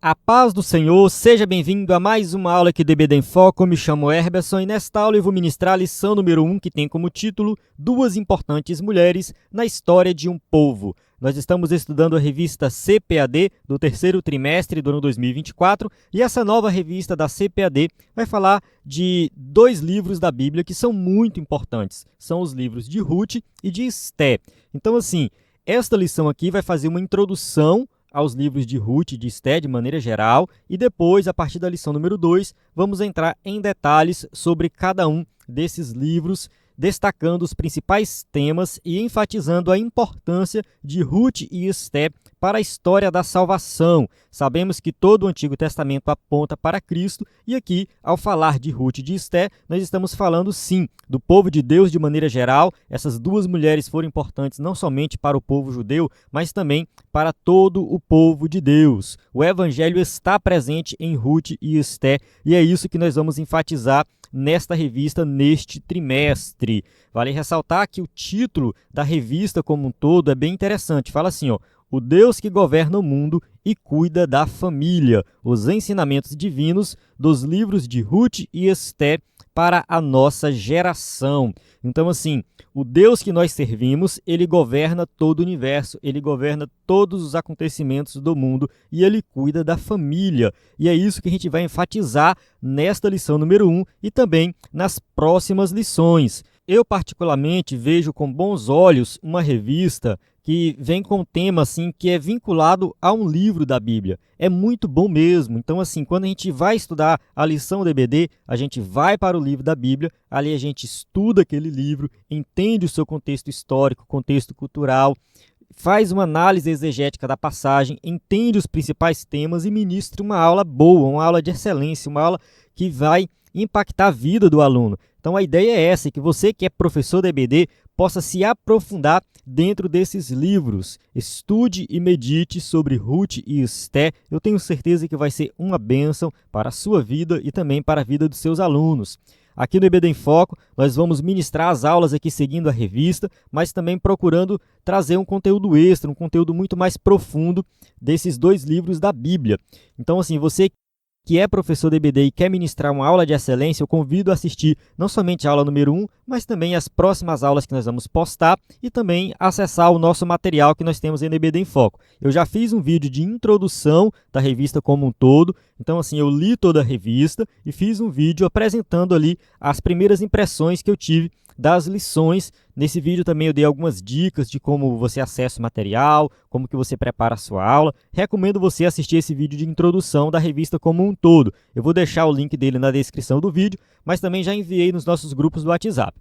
A paz do Senhor, seja bem-vindo a mais uma aula aqui do EBD em Foco. Eu me chamo Herberson e nesta aula eu vou ministrar a lição número 1, que tem como título Duas Importantes Mulheres na História de um Povo. Nós estamos estudando a revista CPAD do terceiro trimestre do ano 2024 e essa nova revista da CPAD vai falar de dois livros da Bíblia que são muito importantes. São os livros de Ruth e de Esté. Então, assim, esta lição aqui vai fazer uma introdução aos livros de Ruth e de Esté de maneira geral, e depois, a partir da lição número 2, vamos entrar em detalhes sobre cada um desses livros, destacando os principais temas e enfatizando a importância de Ruth e Esté para a história da salvação. Sabemos que todo o Antigo Testamento aponta para Cristo, e aqui, ao falar de Ruth e de Esté, nós estamos falando, sim, do povo de Deus de maneira geral. Essas duas mulheres foram importantes não somente para o povo judeu, mas também para todo o povo de Deus. O Evangelho está presente em Ruth e Esté, e é isso que nós vamos enfatizar nesta revista, neste trimestre. Vale ressaltar que o título da revista como um todo é bem interessante. Fala assim, o Deus que governa o mundo e cuida da família. Os ensinamentos divinos dos livros de Ruth e Esté para a nossa geração. Então, assim, o Deus que nós servimos, ele governa todo o universo, ele governa todos os acontecimentos do mundo e ele cuida da família. E é isso que a gente vai enfatizar nesta lição número 1 e também nas próximas lições. Eu, particularmente, vejo com bons olhos uma revista que vem com um tema assim, que é vinculado a um livro da Bíblia. É muito bom mesmo. Então, assim, quando a gente vai estudar a lição do EBD, a gente vai para o livro da Bíblia, ali a gente estuda aquele livro, entende o seu contexto histórico, contexto cultural, faz uma análise exegética da passagem, entende os principais temas e ministra uma aula boa, uma aula de excelência, uma aula que vai impactar a vida do aluno. Então, a ideia é essa, que você que é professor da EBD possa se aprofundar dentro desses livros. Estude e medite sobre Ruth e Esté. Eu tenho certeza que vai ser uma bênção para a sua vida e também para a vida dos seus alunos. Aqui no EBD em Foco, nós vamos ministrar as aulas aqui seguindo a revista, mas também procurando trazer um conteúdo extra, um conteúdo muito mais profundo desses dois livros da Bíblia. Então, assim, você que é professor de EBD e quer ministrar uma aula de excelência, eu convido a assistir não somente a aula número 1, mas também as próximas aulas que nós vamos postar e também acessar o nosso material que nós temos no EBD em Foco. Eu já fiz um vídeo de introdução da revista como um todo, então assim, eu li toda a revista e fiz um vídeo apresentando ali as primeiras impressões que eu tive das lições. Nesse vídeo também eu dei algumas dicas de como você acessa o material, como que você prepara a sua aula. Recomendo você assistir esse vídeo de introdução da revista como um todo. Eu vou deixar o link dele na descrição do vídeo, mas também já enviei nos nossos grupos do WhatsApp.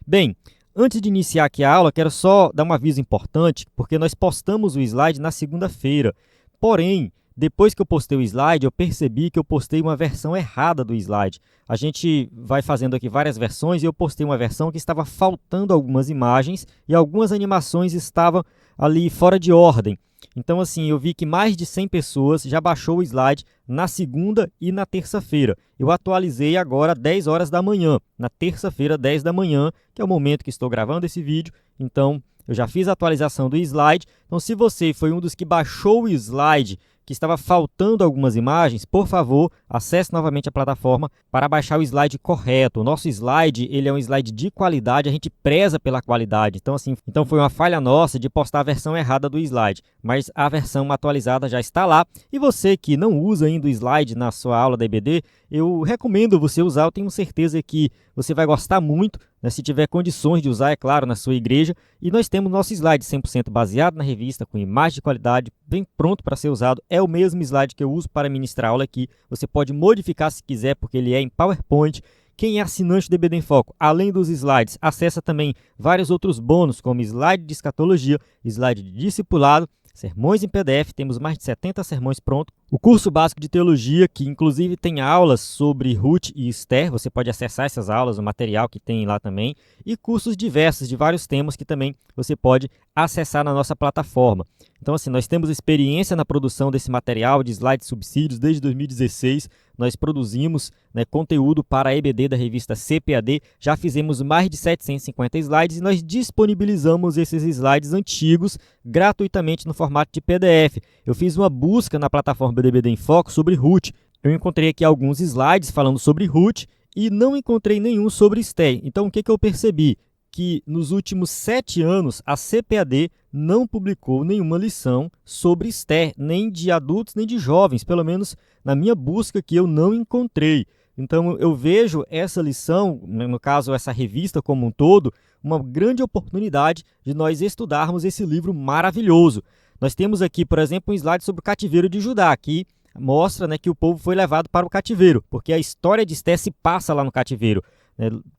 Bem, antes de iniciar aqui a aula, quero só dar um aviso importante, porque nós postamos o slide na segunda-feira. Porém, depois que eu postei o slide, eu percebi que eu postei uma versão errada do slide. A gente vai fazendo aqui várias versões e eu postei uma versão que estava faltando algumas imagens e algumas animações estavam ali fora de ordem. Então, assim, eu vi que mais de 100 pessoas já baixou o slide na segunda e na terça-feira. Eu atualizei agora às 10 horas da manhã, na terça-feira, 10 da manhã, que é o momento que estou gravando esse vídeo. Então, eu já fiz a atualização do slide. Então, se você foi um dos que baixou o slide que estava faltando algumas imagens, por favor, acesse novamente a plataforma para baixar o slide correto. O nosso slide, ele é um slide de qualidade, a gente preza pela qualidade. Então, assim, foi uma falha nossa de postar a versão errada do slide, mas a versão atualizada já está lá. E você que não usa ainda o slide na sua aula da EBD, eu recomendo você usar, eu tenho certeza que você vai gostar muito, né, se tiver condições de usar, é claro, na sua igreja. E nós temos nosso slide 100% baseado na revista, com imagem de qualidade, bem pronto para ser usado. É o mesmo slide que eu uso para ministrar aula aqui. Você pode modificar se quiser, porque ele é em PowerPoint. Quem é assinante do EBD em Foco, além dos slides, acessa também vários outros bônus, como slide de escatologia, slide de discipulado, sermões em PDF, temos mais de 70 sermões prontos. O curso básico de teologia, que inclusive tem aulas sobre Ruth e Esté, você pode acessar essas aulas, o material que tem lá também. E cursos diversos de vários temas que também você pode acessar na nossa plataforma. Então, assim, nós temos experiência na produção desse material de slides subsídios desde 2016. Nós produzimos, né, conteúdo para a EBD da revista CPAD. Já fizemos mais de 750 slides e nós disponibilizamos esses slides antigos gratuitamente no formato de PDF. Eu fiz uma busca na plataforma DBD em Foco sobre Ruth. Eu encontrei aqui alguns slides falando sobre Ruth e não encontrei nenhum sobre Esther. Então, o que eu percebi? Que nos últimos 7 anos, a CPAD não publicou nenhuma lição sobre Esther, nem de adultos, nem de jovens. Pelo menos na minha busca que eu não encontrei. Então, eu vejo essa lição, no caso, essa revista como um todo, uma grande oportunidade de nós estudarmos esse livro maravilhoso. Nós temos aqui, por exemplo, um slide sobre o cativeiro de Judá, que mostra, né, que o povo foi levado para o cativeiro, porque a história de Esther se passa lá no cativeiro.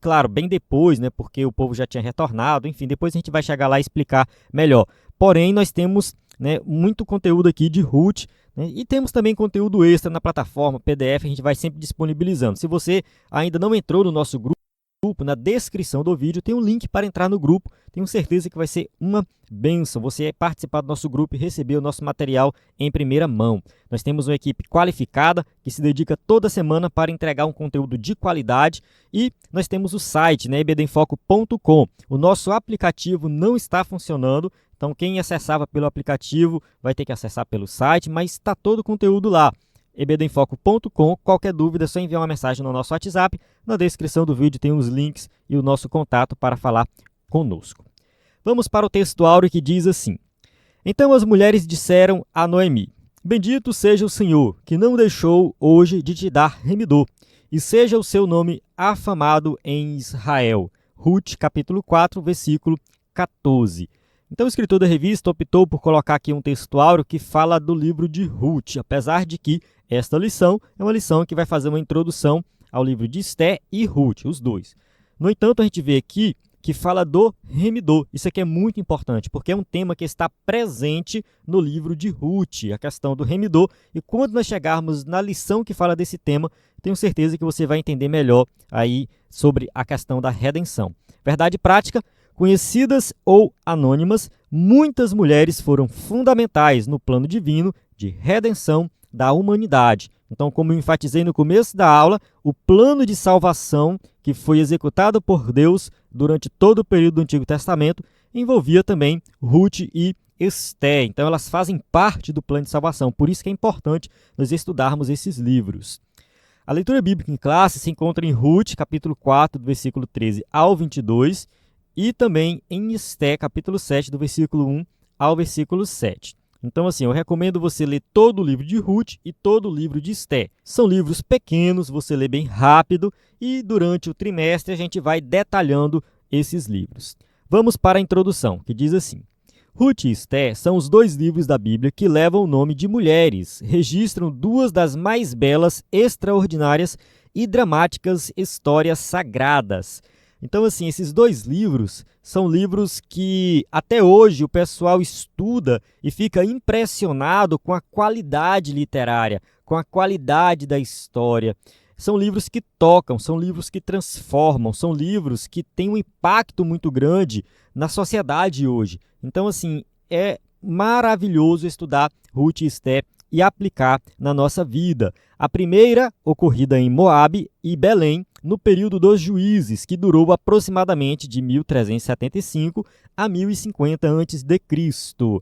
Claro, bem depois, né, porque o povo já tinha retornado, enfim, depois a gente vai chegar lá e explicar melhor. Porém, nós temos, né, muito conteúdo aqui de Ruth, né, e temos também conteúdo extra na plataforma, PDF, a gente vai sempre disponibilizando. Se você ainda não entrou no nosso grupo, na descrição do vídeo tem um link para entrar no grupo. Tenho certeza que vai ser uma bênção você participar do nosso grupo e receber o nosso material em primeira mão. Nós temos uma equipe qualificada que se dedica toda semana para entregar um conteúdo de qualidade e nós temos o site, né, ebdenfoco.com. O nosso aplicativo não está funcionando, então quem acessava pelo aplicativo vai ter que acessar pelo site, mas está todo o conteúdo lá. ebdenfoco.com. Qualquer dúvida é só enviar uma mensagem no nosso WhatsApp. Na descrição do vídeo tem os links e o nosso contato para falar conosco. Vamos para o texto áureo que diz assim: Então as mulheres disseram a Noemi: Bendito seja o Senhor, que não deixou hoje de te dar remidor, e seja o seu nome afamado em Israel. Ruth, capítulo 4, versículo 14. Então, o escritor da revista optou por colocar aqui um texto áureo que fala do livro de Ruth, apesar de que esta lição é uma lição que vai fazer uma introdução ao livro de Esther e Ruth, os dois. No entanto, a gente vê aqui que fala do remidor. Isso aqui é muito importante, porque é um tema que está presente no livro de Ruth, a questão do remidor. E quando nós chegarmos na lição que fala desse tema, tenho certeza que você vai entender melhor aí sobre a questão da redenção. Verdade prática: conhecidas ou anônimas, muitas mulheres foram fundamentais no plano divino de redenção da humanidade. Então, como eu enfatizei no começo da aula, o plano de salvação que foi executado por Deus durante todo o período do Antigo Testamento envolvia também Ruth e Esther. Então, elas fazem parte do plano de salvação. Por isso que é importante nós estudarmos esses livros. A leitura bíblica em classe se encontra em Ruth, capítulo 4, do versículo 13 ao 22, e também em Esther, capítulo 7, do versículo 1 ao versículo 7. Então, assim, eu recomendo você ler todo o livro de Ruth e todo o livro de Esther. São livros pequenos, você lê bem rápido e durante o trimestre a gente vai detalhando esses livros. Vamos para a introdução, que diz assim: Ruth e Esther são os dois livros da Bíblia que levam o nome de mulheres, registram duas das mais belas, extraordinárias e dramáticas histórias sagradas. Então, assim, esses dois livros são livros que até hoje o pessoal estuda e fica impressionado com a qualidade literária, com a qualidade da história. São livros que tocam, são livros que transformam, são livros que têm um impacto muito grande na sociedade hoje. Então, assim, é maravilhoso estudar Ruth e Esther e aplicar na nossa vida. A primeira, ocorrida em Moabe e Belém, no período dos juízes, que durou aproximadamente de 1375 a 1050 a.C.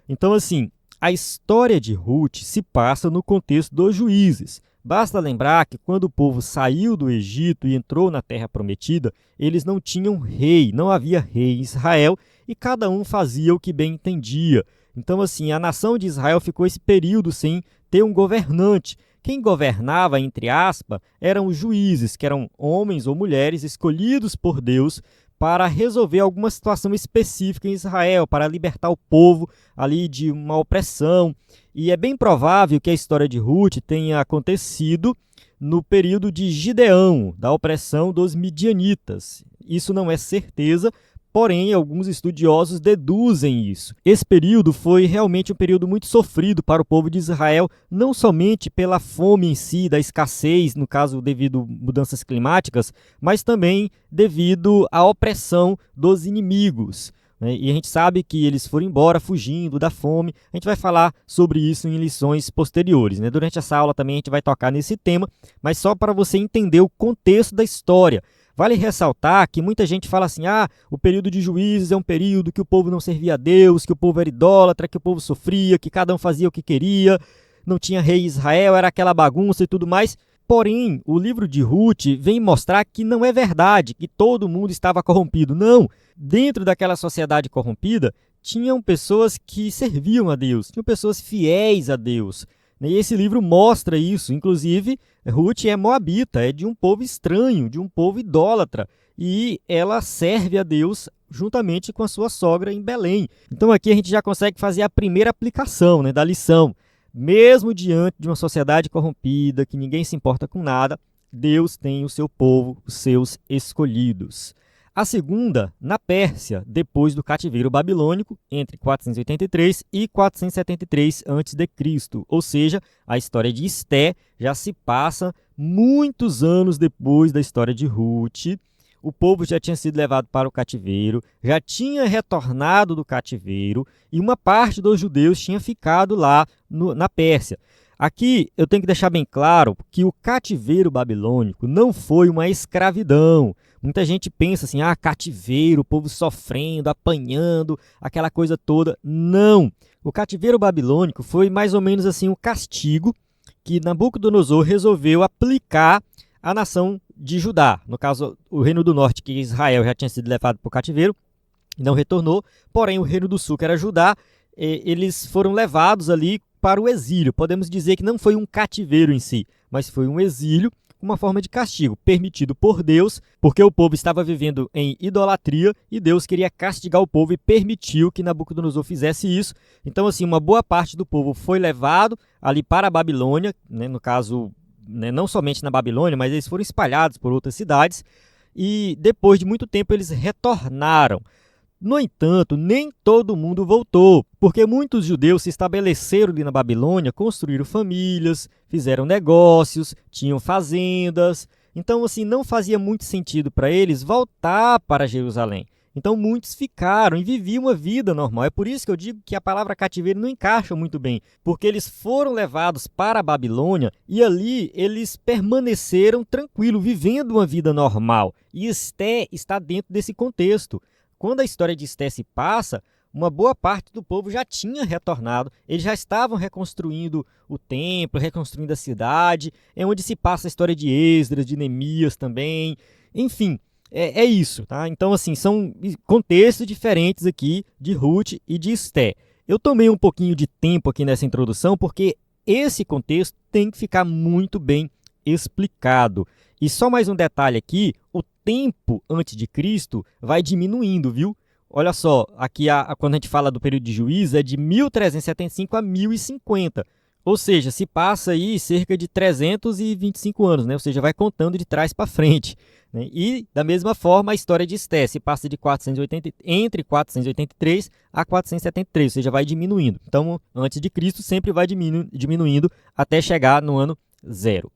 Então, assim, a história de Ruth se passa no contexto dos juízes. Basta lembrar que quando o povo saiu do Egito e entrou na Terra Prometida, eles não tinham rei, não havia rei em Israel e cada um fazia o que bem entendia. Então, assim, a nação de Israel ficou esse período sem ter um governante. Quem governava, entre aspas, eram os juízes, que eram homens ou mulheres escolhidos por Deus para resolver alguma situação específica em Israel, para libertar o povo ali de uma opressão. E é bem provável que a história de Ruth tenha acontecido no período de Gideão, da opressão dos midianitas. Isso não é certeza, porém, alguns estudiosos deduzem isso. Esse período foi realmente um período muito sofrido para o povo de Israel, não somente pela fome em si, da escassez, no caso devido a mudanças climáticas, mas também devido à opressão dos inimigos. E a gente sabe que eles foram embora fugindo da fome. A gente vai falar sobre isso em lições posteriores. Durante essa aula também a gente vai tocar nesse tema, mas só para você entender o contexto da história. Vale ressaltar que muita gente fala assim, o período de juízes é um período que o povo não servia a Deus, que o povo era idólatra, que o povo sofria, que cada um fazia o que queria. não tinha rei em Israel, era aquela bagunça e tudo mais. Porém, o livro de Ruth vem mostrar que não é verdade, que todo mundo estava corrompido. Não, dentro daquela sociedade corrompida, tinham pessoas que serviam a Deus, tinham pessoas fiéis a Deus. E esse livro mostra isso. Inclusive, Ruth é moabita, é de um povo estranho, de um povo idólatra. E ela serve a Deus juntamente com a sua sogra em Belém. Então aqui a gente já consegue fazer a primeira aplicação, né, da lição. Mesmo diante de uma sociedade corrompida, que ninguém se importa com nada, Deus tem o seu povo, os seus escolhidos. A segunda, na Pérsia, depois do cativeiro babilônico, entre 483 e 473 a.C., ou seja, a história de Esté já se passa muitos anos depois da história de Ruth. O povo já tinha sido levado para o cativeiro, já tinha retornado do cativeiro e uma parte dos judeus tinha ficado lá na Pérsia. Aqui eu tenho que deixar bem claro que o cativeiro babilônico não foi uma escravidão. Muita gente pensa assim, cativeiro, o povo sofrendo, apanhando, aquela coisa toda. Não! O cativeiro babilônico foi mais ou menos assim um castigo que Nabucodonosor resolveu aplicar à nação de Judá. No caso, o reino do norte, que Israel já tinha sido levado para o cativeiro, não retornou. Porém, o reino do sul, que era Judá, eles foram levados ali para o exílio. Podemos dizer que não foi um cativeiro em si, mas foi um exílio, uma forma de castigo, permitido por Deus, porque o povo estava vivendo em idolatria e Deus queria castigar o povo e permitiu que Nabucodonosor fizesse isso. Então, assim, uma boa parte do povo foi levado ali para a Babilônia, né, no caso, né, não somente na Babilônia, mas eles foram espalhados por outras cidades e depois de muito tempo eles retornaram. No entanto, nem todo mundo voltou, porque muitos judeus se estabeleceram ali na Babilônia, construíram famílias, fizeram negócios, tinham fazendas. Então, assim, não fazia muito sentido para eles voltar para Jerusalém. Então, muitos ficaram e viviam uma vida normal. É por isso que eu digo que a palavra cativeiro não encaixa muito bem, porque eles foram levados para a Babilônia e ali eles permaneceram tranquilos, vivendo uma vida normal. E Esté está dentro desse contexto. Quando a história de Esté se passa, uma boa parte do povo já tinha retornado, eles já estavam reconstruindo o templo, reconstruindo a cidade, é onde se passa a história de Esdras, de Neemias também, enfim, é isso, tá? Então, assim, são contextos diferentes aqui de Ruth e de Esté. Eu tomei um pouquinho de tempo aqui nessa introdução, porque esse contexto tem que ficar muito bem explicado. E só mais um detalhe aqui, o tempo antes de Cristo vai diminuindo, viu? Olha só, aqui quando a gente fala do período de Juízes é de 1375 a 1050. Ou seja, se passa aí cerca de 325 anos, né? Ou seja, vai contando de trás para frente. Né? E, da mesma forma, a história de Esté se passa de entre 483 a 473, ou seja, vai diminuindo. Então, antes de Cristo, sempre vai diminuindo até chegar no ano 0.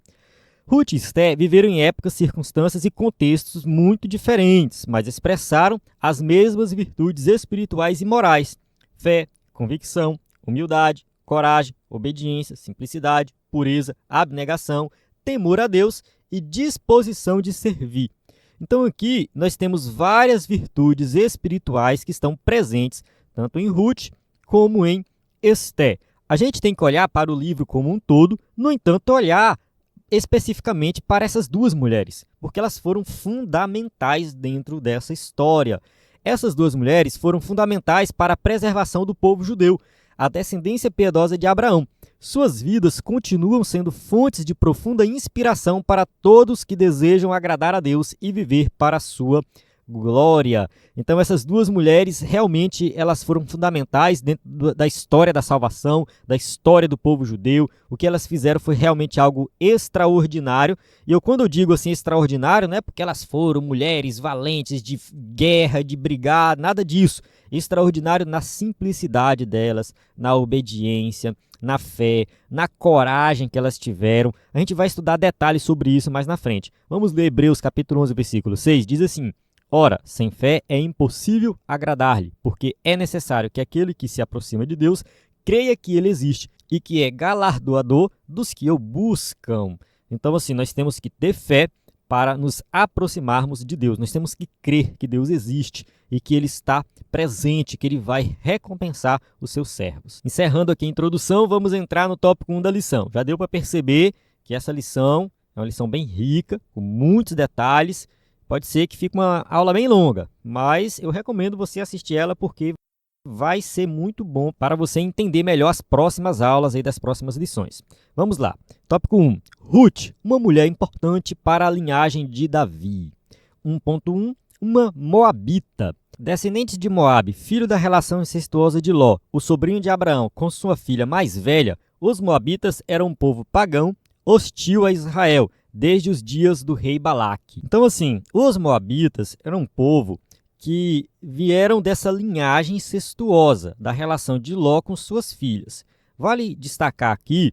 Ruth e Esté viveram em épocas, circunstâncias e contextos muito diferentes, mas expressaram as mesmas virtudes espirituais e morais: fé, convicção, humildade, coragem, obediência, simplicidade, pureza, abnegação, temor a Deus e disposição de servir. Então aqui nós temos várias virtudes espirituais que estão presentes tanto em Ruth como em Esté. A gente tem que olhar para o livro como um todo, no entanto, olhar especificamente para essas duas mulheres, porque elas foram fundamentais dentro dessa história. Essas duas mulheres foram fundamentais para a preservação do povo judeu, a descendência piedosa de Abraão. Suas vidas continuam sendo fontes de profunda inspiração para todos que desejam agradar a Deus e viver para a sua glória. Então essas duas mulheres realmente elas foram fundamentais dentro da história da salvação, da história do povo judeu. O que elas fizeram foi realmente algo extraordinário. E quando eu digo assim extraordinário, não é porque elas foram mulheres valentes de guerra, de brigar, nada disso. Extraordinário na simplicidade delas, na obediência, na fé, na coragem que elas tiveram. A gente vai estudar detalhes sobre isso mais na frente. Vamos ler Hebreus capítulo 11, versículo 6, diz assim: ora, sem fé é impossível agradar-lhe, porque é necessário que aquele que se aproxima de Deus creia que ele existe e que é galardoador dos que o buscam. Então, assim, nós temos que ter fé para nos aproximarmos de Deus. Nós temos que crer que Deus existe e que Ele está presente, que Ele vai recompensar os seus servos. Encerrando aqui a introdução, vamos entrar no tópico 1 da lição. Já deu para perceber que essa lição é uma lição bem rica, com muitos detalhes. Pode ser que fique uma aula bem longa, mas eu recomendo você assistir ela porque vai ser muito bom para você entender melhor as próximas aulas aí das próximas lições. Vamos lá. Tópico 1. Ruth, uma mulher importante para a linhagem de Davi. 1.1. Uma moabita. Descendente de Moabe, filho da relação incestuosa de Ló, o sobrinho de Abraão, com sua filha mais velha, os moabitas eram um povo pagão, hostil a Israel, desde os dias do rei Balaque. Então, assim, os moabitas eram um povo que vieram dessa linhagem incestuosa, da relação de Ló com suas filhas. Vale destacar aqui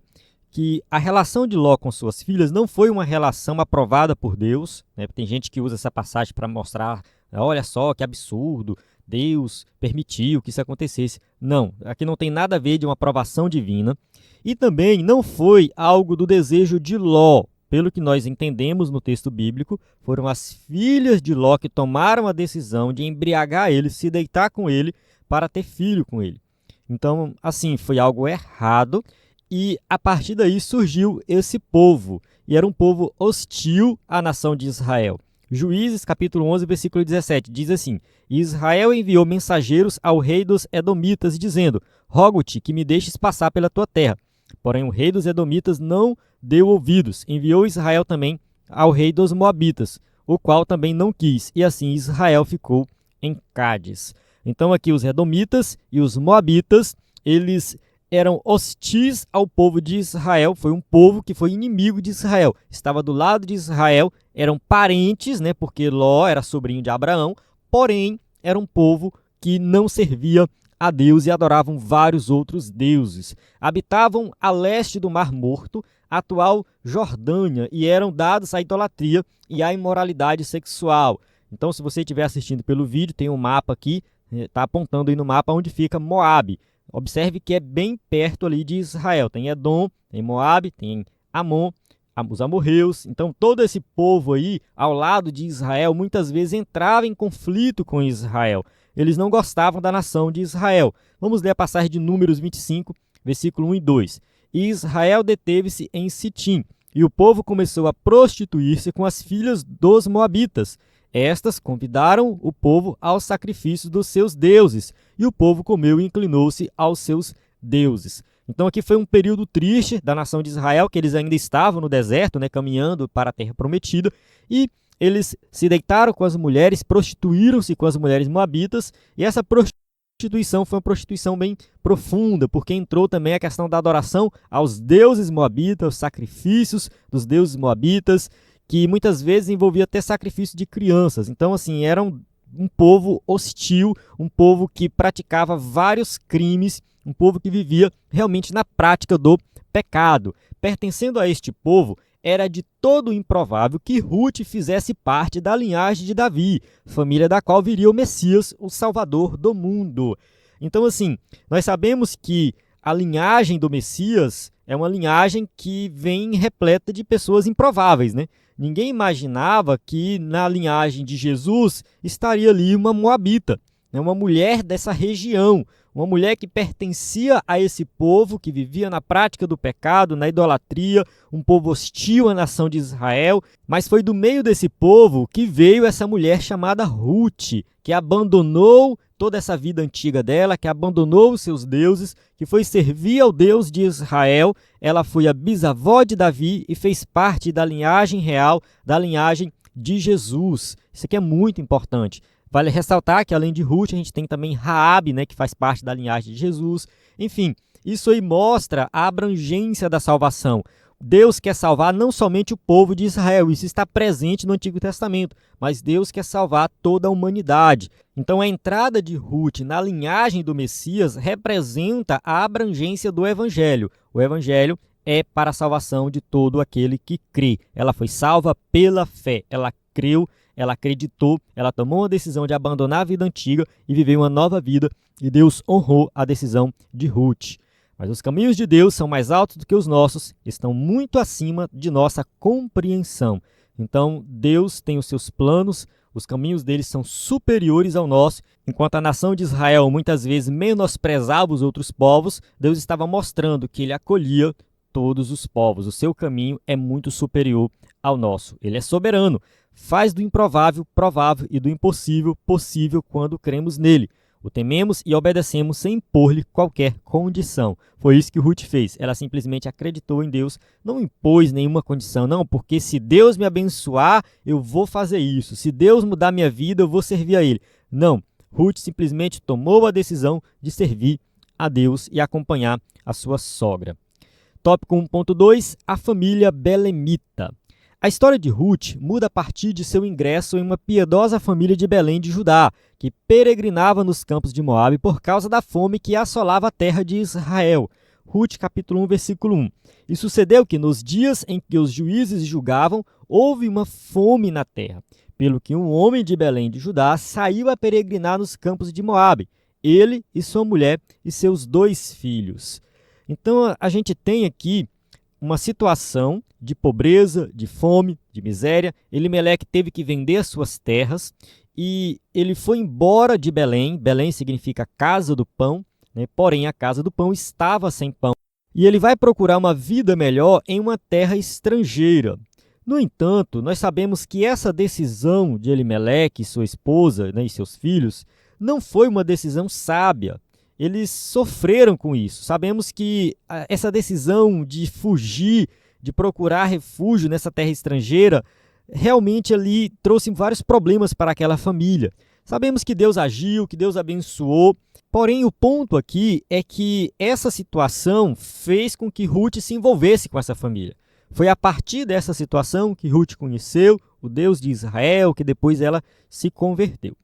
que a relação de Ló com suas filhas não foi uma relação aprovada por Deus, né? Tem gente que usa essa passagem para mostrar, olha só que absurdo, Deus permitiu que isso acontecesse. Não, aqui não tem nada a ver de uma aprovação divina. E também não foi algo do desejo de Ló. Pelo que nós entendemos no texto bíblico, foram as filhas de Ló que tomaram a decisão de embriagar ele, se deitar com ele, para ter filho com ele. Então, assim, foi algo errado e a partir daí surgiu esse povo. E era um povo hostil à nação de Israel. Juízes, capítulo 11, versículo 17, diz assim: Israel enviou mensageiros ao rei dos Edomitas, dizendo: Rogo-te que me deixes passar pela tua terra. Porém, o rei dos Edomitas não deu ouvidos. Enviou Israel também ao rei dos Moabitas, o qual também não quis. E assim Israel ficou em Cádiz. Então aqui os Edomitas e os Moabitas, eles eram hostis ao povo de Israel. Foi um povo que foi inimigo de Israel. Estava do lado de Israel, eram parentes, né, porque Ló era sobrinho de Abraão. Porém, era um povo que não servia a Deus e adoravam vários outros deuses. Habitavam a leste do Mar Morto, atual Jordânia, e eram dados à idolatria e à imoralidade sexual. Então, se você estiver assistindo pelo vídeo, tem um mapa aqui, está apontando aí no mapa onde fica Moabe. Observe que é bem perto ali de Israel. Tem Edom, tem Moabe, tem Amon, os amorreus. Então, todo esse povo aí, ao lado de Israel, muitas vezes entrava em conflito com Israel. Eles não gostavam da nação de Israel. Vamos ler a passagem de Números 25, versículo 1 e 2. E Israel deteve-se em Sitim, e o povo começou a prostituir-se com as filhas dos moabitas. Estas convidaram o povo aos sacrifícios dos seus deuses, e o povo comeu e inclinou-se aos seus deuses. Então aqui foi um período triste da nação de Israel, que eles ainda estavam no deserto, né, caminhando para a terra prometida, e eles se deitaram com as mulheres, prostituíram-se com as mulheres moabitas, e essa prostituição foi uma prostituição bem profunda, porque entrou também a questão da adoração aos deuses moabitas, os sacrifícios dos deuses moabitas, que muitas vezes envolvia até sacrifício de crianças. Então, assim, era um povo hostil, um povo que praticava vários crimes, um povo que vivia realmente na prática do pecado. Pertencendo a este povo, era de todo improvável que Ruth fizesse parte da linhagem de Davi, família da qual viria o Messias, o Salvador do mundo. Então, assim, nós sabemos que a linhagem do Messias é uma linhagem que vem repleta de pessoas improváveis, né? Ninguém imaginava que na linhagem de Jesus estaria ali uma moabita, né? Uma mulher dessa região, uma mulher que pertencia a esse povo que vivia na prática do pecado, na idolatria, um povo hostil à nação de Israel. Mas foi do meio desse povo que veio essa mulher chamada Ruth, que abandonou toda essa vida antiga dela, que abandonou os seus deuses, que foi servir ao Deus de Israel. Ela foi a bisavó de Davi e fez parte da linhagem real, da linhagem de Jesus. Isso aqui é muito importante. Vale ressaltar que, além de Ruth, a gente tem também Raabe, né, que faz parte da linhagem de Jesus. Enfim, isso aí mostra a abrangência da salvação. Deus quer salvar não somente o povo de Israel, isso está presente no Antigo Testamento, mas Deus quer salvar toda a humanidade. Então, a entrada de Ruth na linhagem do Messias representa a abrangência do Evangelho. O Evangelho é para a salvação de todo aquele que crê. Ela foi salva pela fé, ela creu, ela acreditou, ela tomou a decisão de abandonar a vida antiga e viver uma nova vida, e Deus honrou a decisão de Ruth. Mas os caminhos de Deus são mais altos do que os nossos, estão muito acima de nossa compreensão. Então, Deus tem os seus planos, os caminhos deles são superiores ao nosso. Enquanto a nação de Israel muitas vezes menosprezava os outros povos, Deus estava mostrando que ele acolhia todos os povos. O seu caminho é muito superior ao nosso. Ele é soberano, faz do improvável provável e do impossível possível quando cremos nele. O tememos e obedecemos sem impor-lhe qualquer condição. Foi isso que Ruth fez. Ela simplesmente acreditou em Deus, não impôs nenhuma condição. Não, porque se Deus me abençoar, eu vou fazer isso. Se Deus mudar minha vida, eu vou servir a Ele. Não, Ruth simplesmente tomou a decisão de servir a Deus e acompanhar a sua sogra. Tópico 1.2, a família belemita. A história de Ruth muda a partir de seu ingresso em uma piedosa família de Belém de Judá, que peregrinava nos campos de Moabe por causa da fome que assolava a terra de Israel. Ruth, capítulo 1, versículo 1. E sucedeu que nos dias em que os juízes julgavam, houve uma fome na terra, pelo que um homem de Belém de Judá saiu a peregrinar nos campos de Moabe, ele e sua mulher e seus 2 filhos. Então a gente tem aqui uma situação de pobreza, de fome, de miséria. Elimeleque teve que vender as suas terras e ele foi embora de Belém. Belém significa casa do pão, né? Porém a casa do pão estava sem pão. E ele vai procurar uma vida melhor em uma terra estrangeira. No entanto, nós sabemos que essa decisão de Elimeleque, sua esposa, né, e seus filhos, não foi uma decisão sábia. Eles sofreram com isso. Sabemos que essa decisão de fugir, de procurar refúgio nessa terra estrangeira, realmente ali trouxe vários problemas para aquela família. Sabemos que Deus agiu, que Deus abençoou, porém o ponto aqui é que essa situação fez com que Ruth se envolvesse com essa família. Foi a partir dessa situação que Ruth conheceu o Deus de Israel, que depois ela se converteu.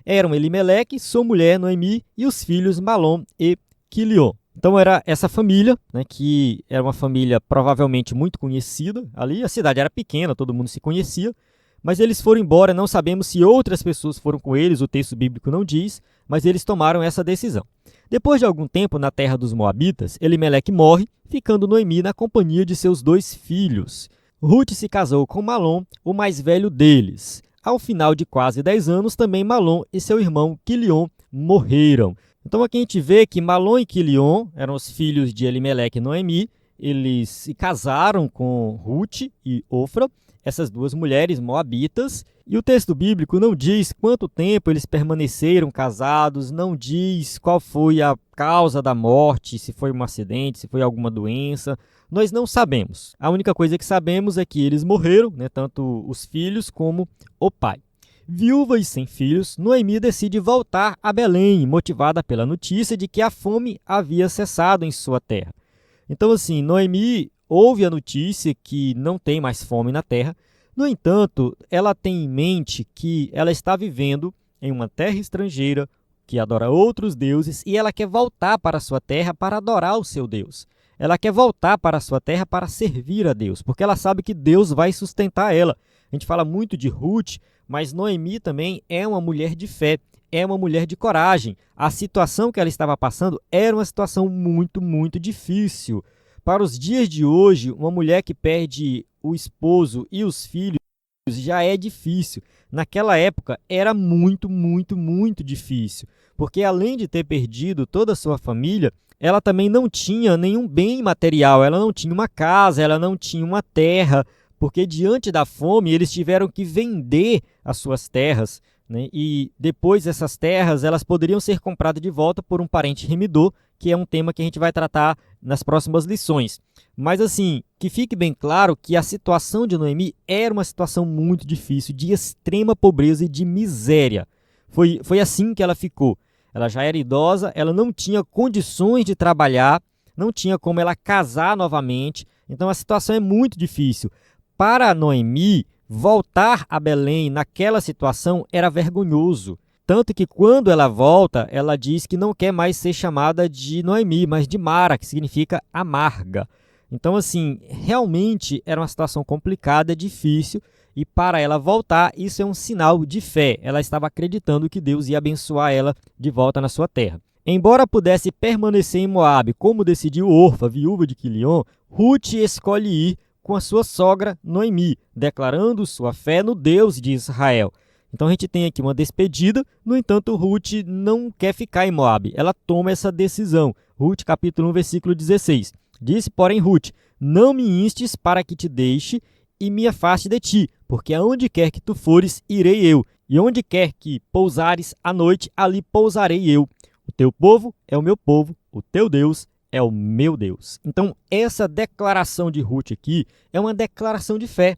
Eram Elimeleque, sua mulher Noemi e os filhos Malom e Quilion. Então era essa família, né, que era uma família provavelmente muito conhecida ali. A cidade era pequena, todo mundo se conhecia, mas eles foram embora. Não sabemos se outras pessoas foram com eles, o texto bíblico não diz, mas eles tomaram essa decisão. Depois de algum tempo na terra dos Moabitas, Elimeleque morre, ficando Noemi na companhia de seus 2 filhos. Ruth se casou com Malom, o mais velho deles. Ao final de quase 10 anos, também Malom e seu irmão Quilion morreram. Então aqui a gente vê que Malom e Quilion eram os filhos de Elimeleque e Noemi. Eles se casaram com Ruth e Ofra, essas 2 mulheres moabitas. E o texto bíblico não diz quanto tempo eles permaneceram casados, não diz qual foi a causa da morte, se foi um acidente, se foi alguma doença. Nós não sabemos. A única coisa que sabemos é que eles morreram, né, tanto os filhos como o pai. Viúva e sem filhos, Noemi decide voltar a Belém, motivada pela notícia de que a fome havia cessado em sua terra. Então, assim, Noemi ouve a notícia que não tem mais fome na terra. No entanto, ela tem em mente que ela está vivendo em uma terra estrangeira, que adora outros deuses, e ela quer voltar para a sua terra para adorar o seu Deus. Ela quer voltar para a sua terra para servir a Deus, porque ela sabe que Deus vai sustentar ela. A gente fala muito de Ruth, mas Noemi também é uma mulher de fé, é uma mulher de coragem. A situação que ela estava passando era uma situação muito, muito difícil. Para os dias de hoje, uma mulher que perde o esposo e os filhos já é difícil. Naquela época era muito, muito, muito difícil, porque além de ter perdido toda a sua família, ela também não tinha nenhum bem material, ela não tinha uma casa, ela não tinha uma terra, porque diante da fome eles tiveram que vender as suas terras, né? E depois essas terras elas poderiam ser compradas de volta por um parente remidor, que é um tema que a gente vai tratar nas próximas lições. Mas assim, que fique bem claro que a situação de Noemi era uma situação muito difícil, de extrema pobreza e de miséria. Foi assim que ela ficou. Ela já era idosa, ela não tinha condições de trabalhar, não tinha como ela casar novamente. Então a situação é muito difícil. Para Noemi, voltar a Belém naquela situação era vergonhoso. Tanto que quando ela volta, ela diz que não quer mais ser chamada de Noemi, mas de Mara, que significa amarga. Então, assim, realmente era uma situação complicada, difícil, e para ela voltar, isso é um sinal de fé. Ela estava acreditando que Deus ia abençoar ela de volta na sua terra. Embora pudesse permanecer em Moabe, como decidiu Orfa, viúva de Quilion, Ruth escolhe ir com a sua sogra Noemi, declarando sua fé no Deus de Israel. Então a gente tem aqui uma despedida, no entanto Ruth não quer ficar em Moabe, ela toma essa decisão. Ruth capítulo 1, versículo 16. Disse, porém, Ruth, não me instes para que te deixe e me afaste de ti, porque aonde quer que tu fores, irei eu, e onde quer que pousares à noite, ali pousarei eu. O teu povo é o meu povo, o teu Deus é o meu Deus. Então, essa declaração de Ruth aqui é uma declaração de fé.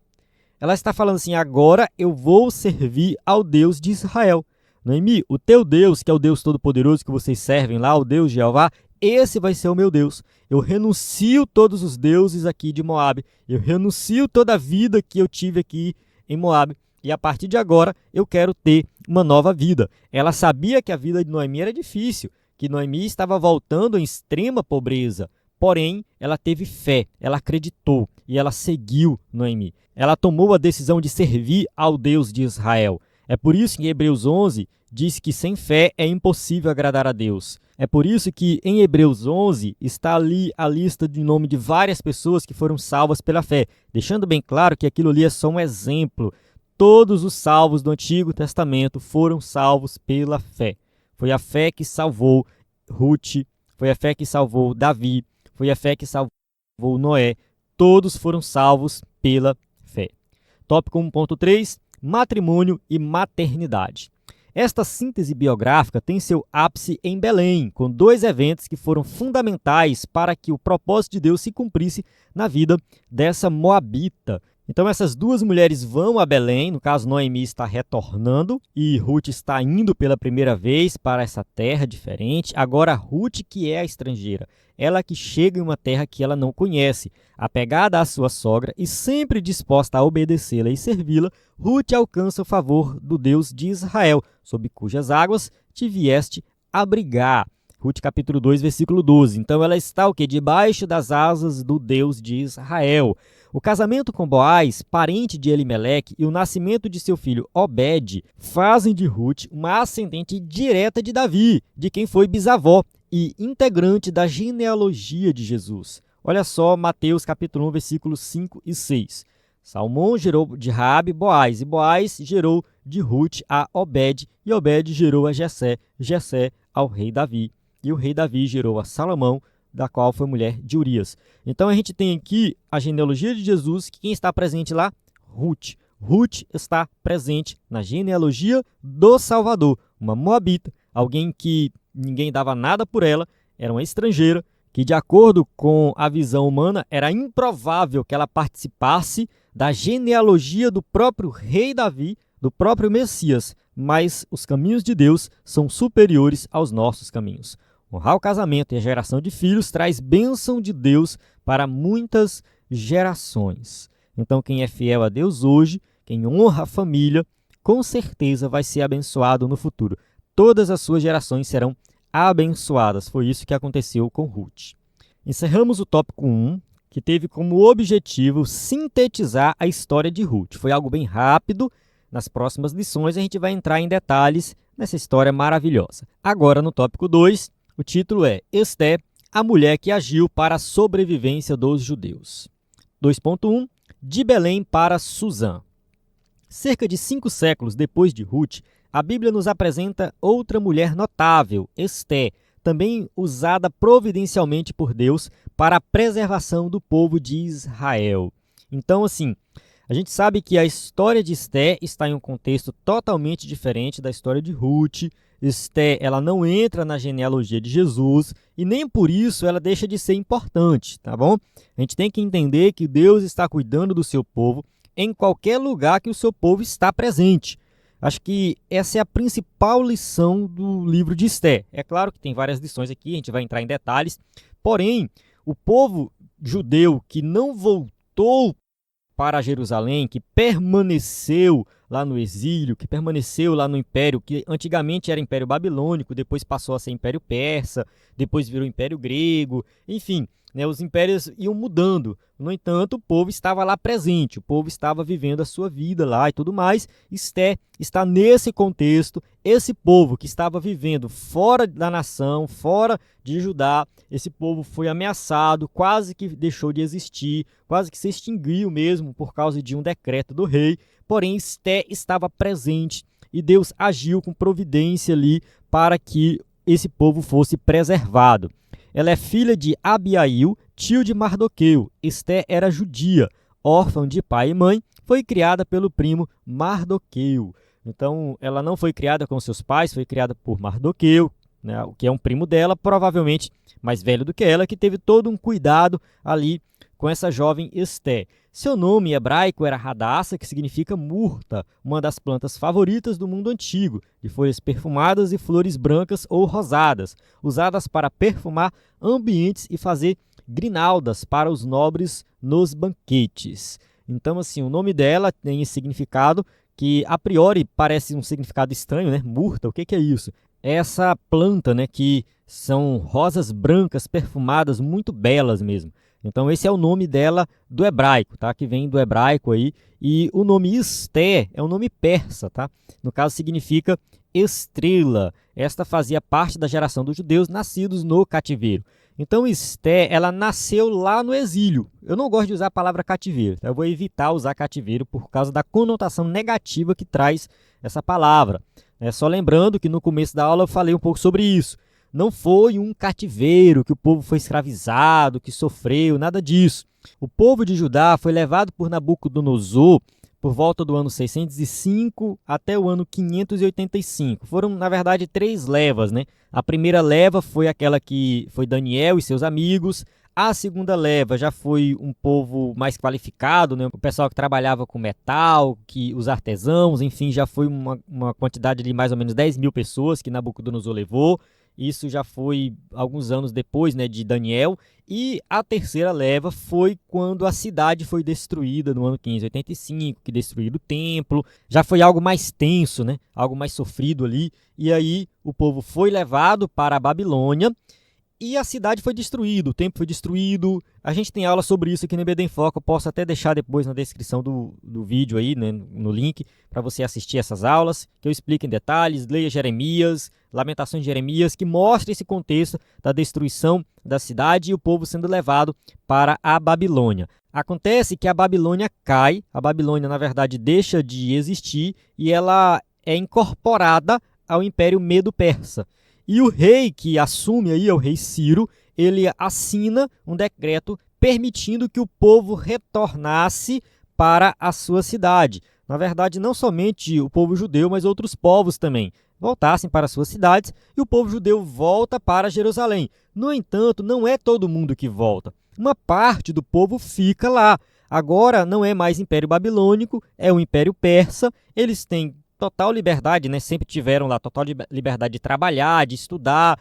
Ela está falando assim, agora eu vou servir ao Deus de Israel. Noemi, o teu Deus, que é o Deus Todo-Poderoso que vocês servem lá, o Deus de Jeová, esse vai ser o meu Deus. Eu renuncio todos os deuses aqui de Moabe. Eu renuncio toda a vida que eu tive aqui em Moabe. E a partir de agora, eu quero ter uma nova vida. Ela sabia que a vida de Noemi era difícil, que Noemi estava voltando em extrema pobreza. Porém, ela teve fé, ela acreditou e ela seguiu Noemi. Ela tomou a decisão de servir ao Deus de Israel. É por isso que em Hebreus 11 diz que sem fé é impossível agradar a Deus. É por isso que em Hebreus 11 está ali a lista de nome de várias pessoas que foram salvas pela fé, deixando bem claro que aquilo ali é só um exemplo. Todos os salvos do Antigo Testamento foram salvos pela fé. Foi a fé que salvou Ruth, foi a fé que salvou Davi, foi a fé que salvou Noé. Todos foram salvos pela fé. Tópico 1.3, matrimônio e maternidade. Esta síntese biográfica tem seu ápice em Belém, com dois eventos que foram fundamentais para que o propósito de Deus se cumprisse na vida dessa moabita. Então essas duas mulheres vão a Belém, no caso Noemi está retornando e Ruth está indo pela primeira vez para essa terra diferente. Agora Ruth, que é a estrangeira, ela que chega em uma terra que ela não conhece, apegada à sua sogra e sempre disposta a obedecê-la e servi-la, Ruth alcança o favor do Deus de Israel, sob cujas águas te vieste abrigar. Ruth capítulo 2, versículo 12. Então ela está o quê? Debaixo das asas do Deus de Israel. O casamento com Boaz, parente de Elimeleque, e o nascimento de seu filho Obed fazem de Ruth uma ascendente direta de Davi, de quem foi bisavó e integrante da genealogia de Jesus. Olha só Mateus capítulo 1, versículos 5 e 6. Salmão gerou de Raabe Boaz, e Boaz gerou de Ruth a Obed, e Obed gerou a Jessé, Jessé ao rei Davi, e o rei Davi gerou a Salomão, da qual foi mulher de Urias. Então a gente tem aqui a genealogia de Jesus, que quem está presente lá? Ruth. Ruth está presente na genealogia do Salvador, uma moabita, alguém que ninguém dava nada por ela, era uma estrangeira, que de acordo com a visão humana era improvável que ela participasse da genealogia do próprio rei Davi, do próprio Messias, mas os caminhos de Deus são superiores aos nossos caminhos. Honrar o casamento e a geração de filhos traz bênção de Deus para muitas gerações. Então, quem é fiel a Deus hoje, quem honra a família, com certeza vai ser abençoado no futuro. Todas as suas gerações serão abençoadas. Foi isso que aconteceu com Ruth. Encerramos o tópico 1, que teve como objetivo sintetizar a história de Ruth. Foi algo bem rápido. Nas próximas lições, a gente vai entrar em detalhes nessa história maravilhosa. Agora, no tópico 2, o título é Esté, a mulher que agiu para a sobrevivência dos judeus. 2.1, de Belém para Susã. Cerca de 5 séculos depois de Ruth, a Bíblia nos apresenta outra mulher notável, Esté, também usada providencialmente por Deus para a preservação do povo de Israel. Então, assim, a gente sabe que a história de Esté está em um contexto totalmente diferente da história de Ruth. Esté, ela não entra na genealogia de Jesus e nem por isso ela deixa de ser importante, tá bom? A gente tem que entender que Deus está cuidando do seu povo em qualquer lugar que o seu povo está presente. Acho que essa é a principal lição do livro de Esté. É claro que tem várias lições aqui, a gente vai entrar em detalhes, porém, o povo judeu que não voltou para Jerusalém, que permaneceu lá no exílio, que permaneceu lá no império, que antigamente era Império Babilônico, depois passou a ser Império Persa, depois virou Império Grego, enfim, né, os impérios iam mudando. No entanto, o povo estava lá presente, o povo estava vivendo a sua vida lá e tudo mais. Esté está nesse contexto, esse povo que estava vivendo fora da nação, fora de Judá, esse povo foi ameaçado, quase que deixou de existir, quase que se extinguiu mesmo por causa de um decreto do rei. Porém, Esté estava presente e Deus agiu com providência ali para que esse povo fosse preservado. Ela é filha de Abiail, tio de Mardoqueu. Esté era judia, órfã de pai e mãe, foi criada pelo primo Mardoqueu. Então, ela não foi criada com seus pais, foi criada por Mardoqueu, né, que é um primo dela, provavelmente mais velho do que ela, que teve todo um cuidado ali com essa jovem Esté. Seu nome hebraico era Hadassa, que significa murta, uma das plantas favoritas do mundo antigo, de folhas perfumadas e flores brancas ou rosadas, usadas para perfumar ambientes e fazer grinaldas para os nobres nos banquetes. Então, assim, o nome dela tem esse significado que, a priori, parece um significado estranho, né? Murta, o que é isso? É essa planta, né, que são rosas brancas perfumadas, muito belas mesmo. Então esse é o nome dela do hebraico, tá? Que vem do hebraico aí. E o nome Esté é um nome persa, tá? No caso significa estrela. Esta fazia parte da geração dos judeus nascidos no cativeiro. Então Esté, ela nasceu lá no exílio. Eu não gosto de usar a palavra cativeiro, tá? Eu vou evitar usar cativeiro por causa da conotação negativa que traz essa palavra. Só lembrando que no começo da aula eu falei um pouco sobre isso. Não foi um cativeiro que o povo foi escravizado, que sofreu, nada disso. O povo de Judá foi levado por Nabucodonosor por volta do ano 605 até o ano 585. Foram, na verdade, 3 levas, né? A primeira leva foi aquela que foi Daniel e seus amigos. A segunda leva já foi um povo mais qualificado, né? O pessoal que trabalhava com metal, os artesãos, enfim, já foi uma quantidade de mais ou menos 10 mil pessoas que Nabucodonosor levou. Isso já foi alguns anos depois, né, de Daniel. E a terceira leva foi quando a cidade foi destruída no ano 585, que destruíram o templo. Já foi algo mais tenso, né, algo mais sofrido ali. E aí o povo foi levado para a Babilônia e a cidade foi destruída, o templo foi destruído. A gente tem aula sobre isso aqui no EBD em Foco, eu posso até deixar depois na descrição do vídeo aí, né, no link, para você assistir essas aulas, que eu explico em detalhes. Leia Jeremias, Lamentações de Jeremias, que mostra esse contexto da destruição da cidade e o povo sendo levado para a Babilônia. Acontece que a Babilônia cai, a Babilônia, na verdade, deixa de existir e ela é incorporada ao Império Medo-Persa. E o rei que assume aí, é o rei Ciro, ele assina um decreto permitindo que o povo retornasse para a sua cidade. Na verdade, não somente o povo judeu, mas outros povos também voltassem para suas cidades e o povo judeu volta para Jerusalém. No entanto, não é todo mundo que volta. Uma parte do povo fica lá. Agora não é mais Império Babilônico, é o Império Persa. Eles têm total liberdade, né? Sempre tiveram lá total liberdade de trabalhar, de estudar.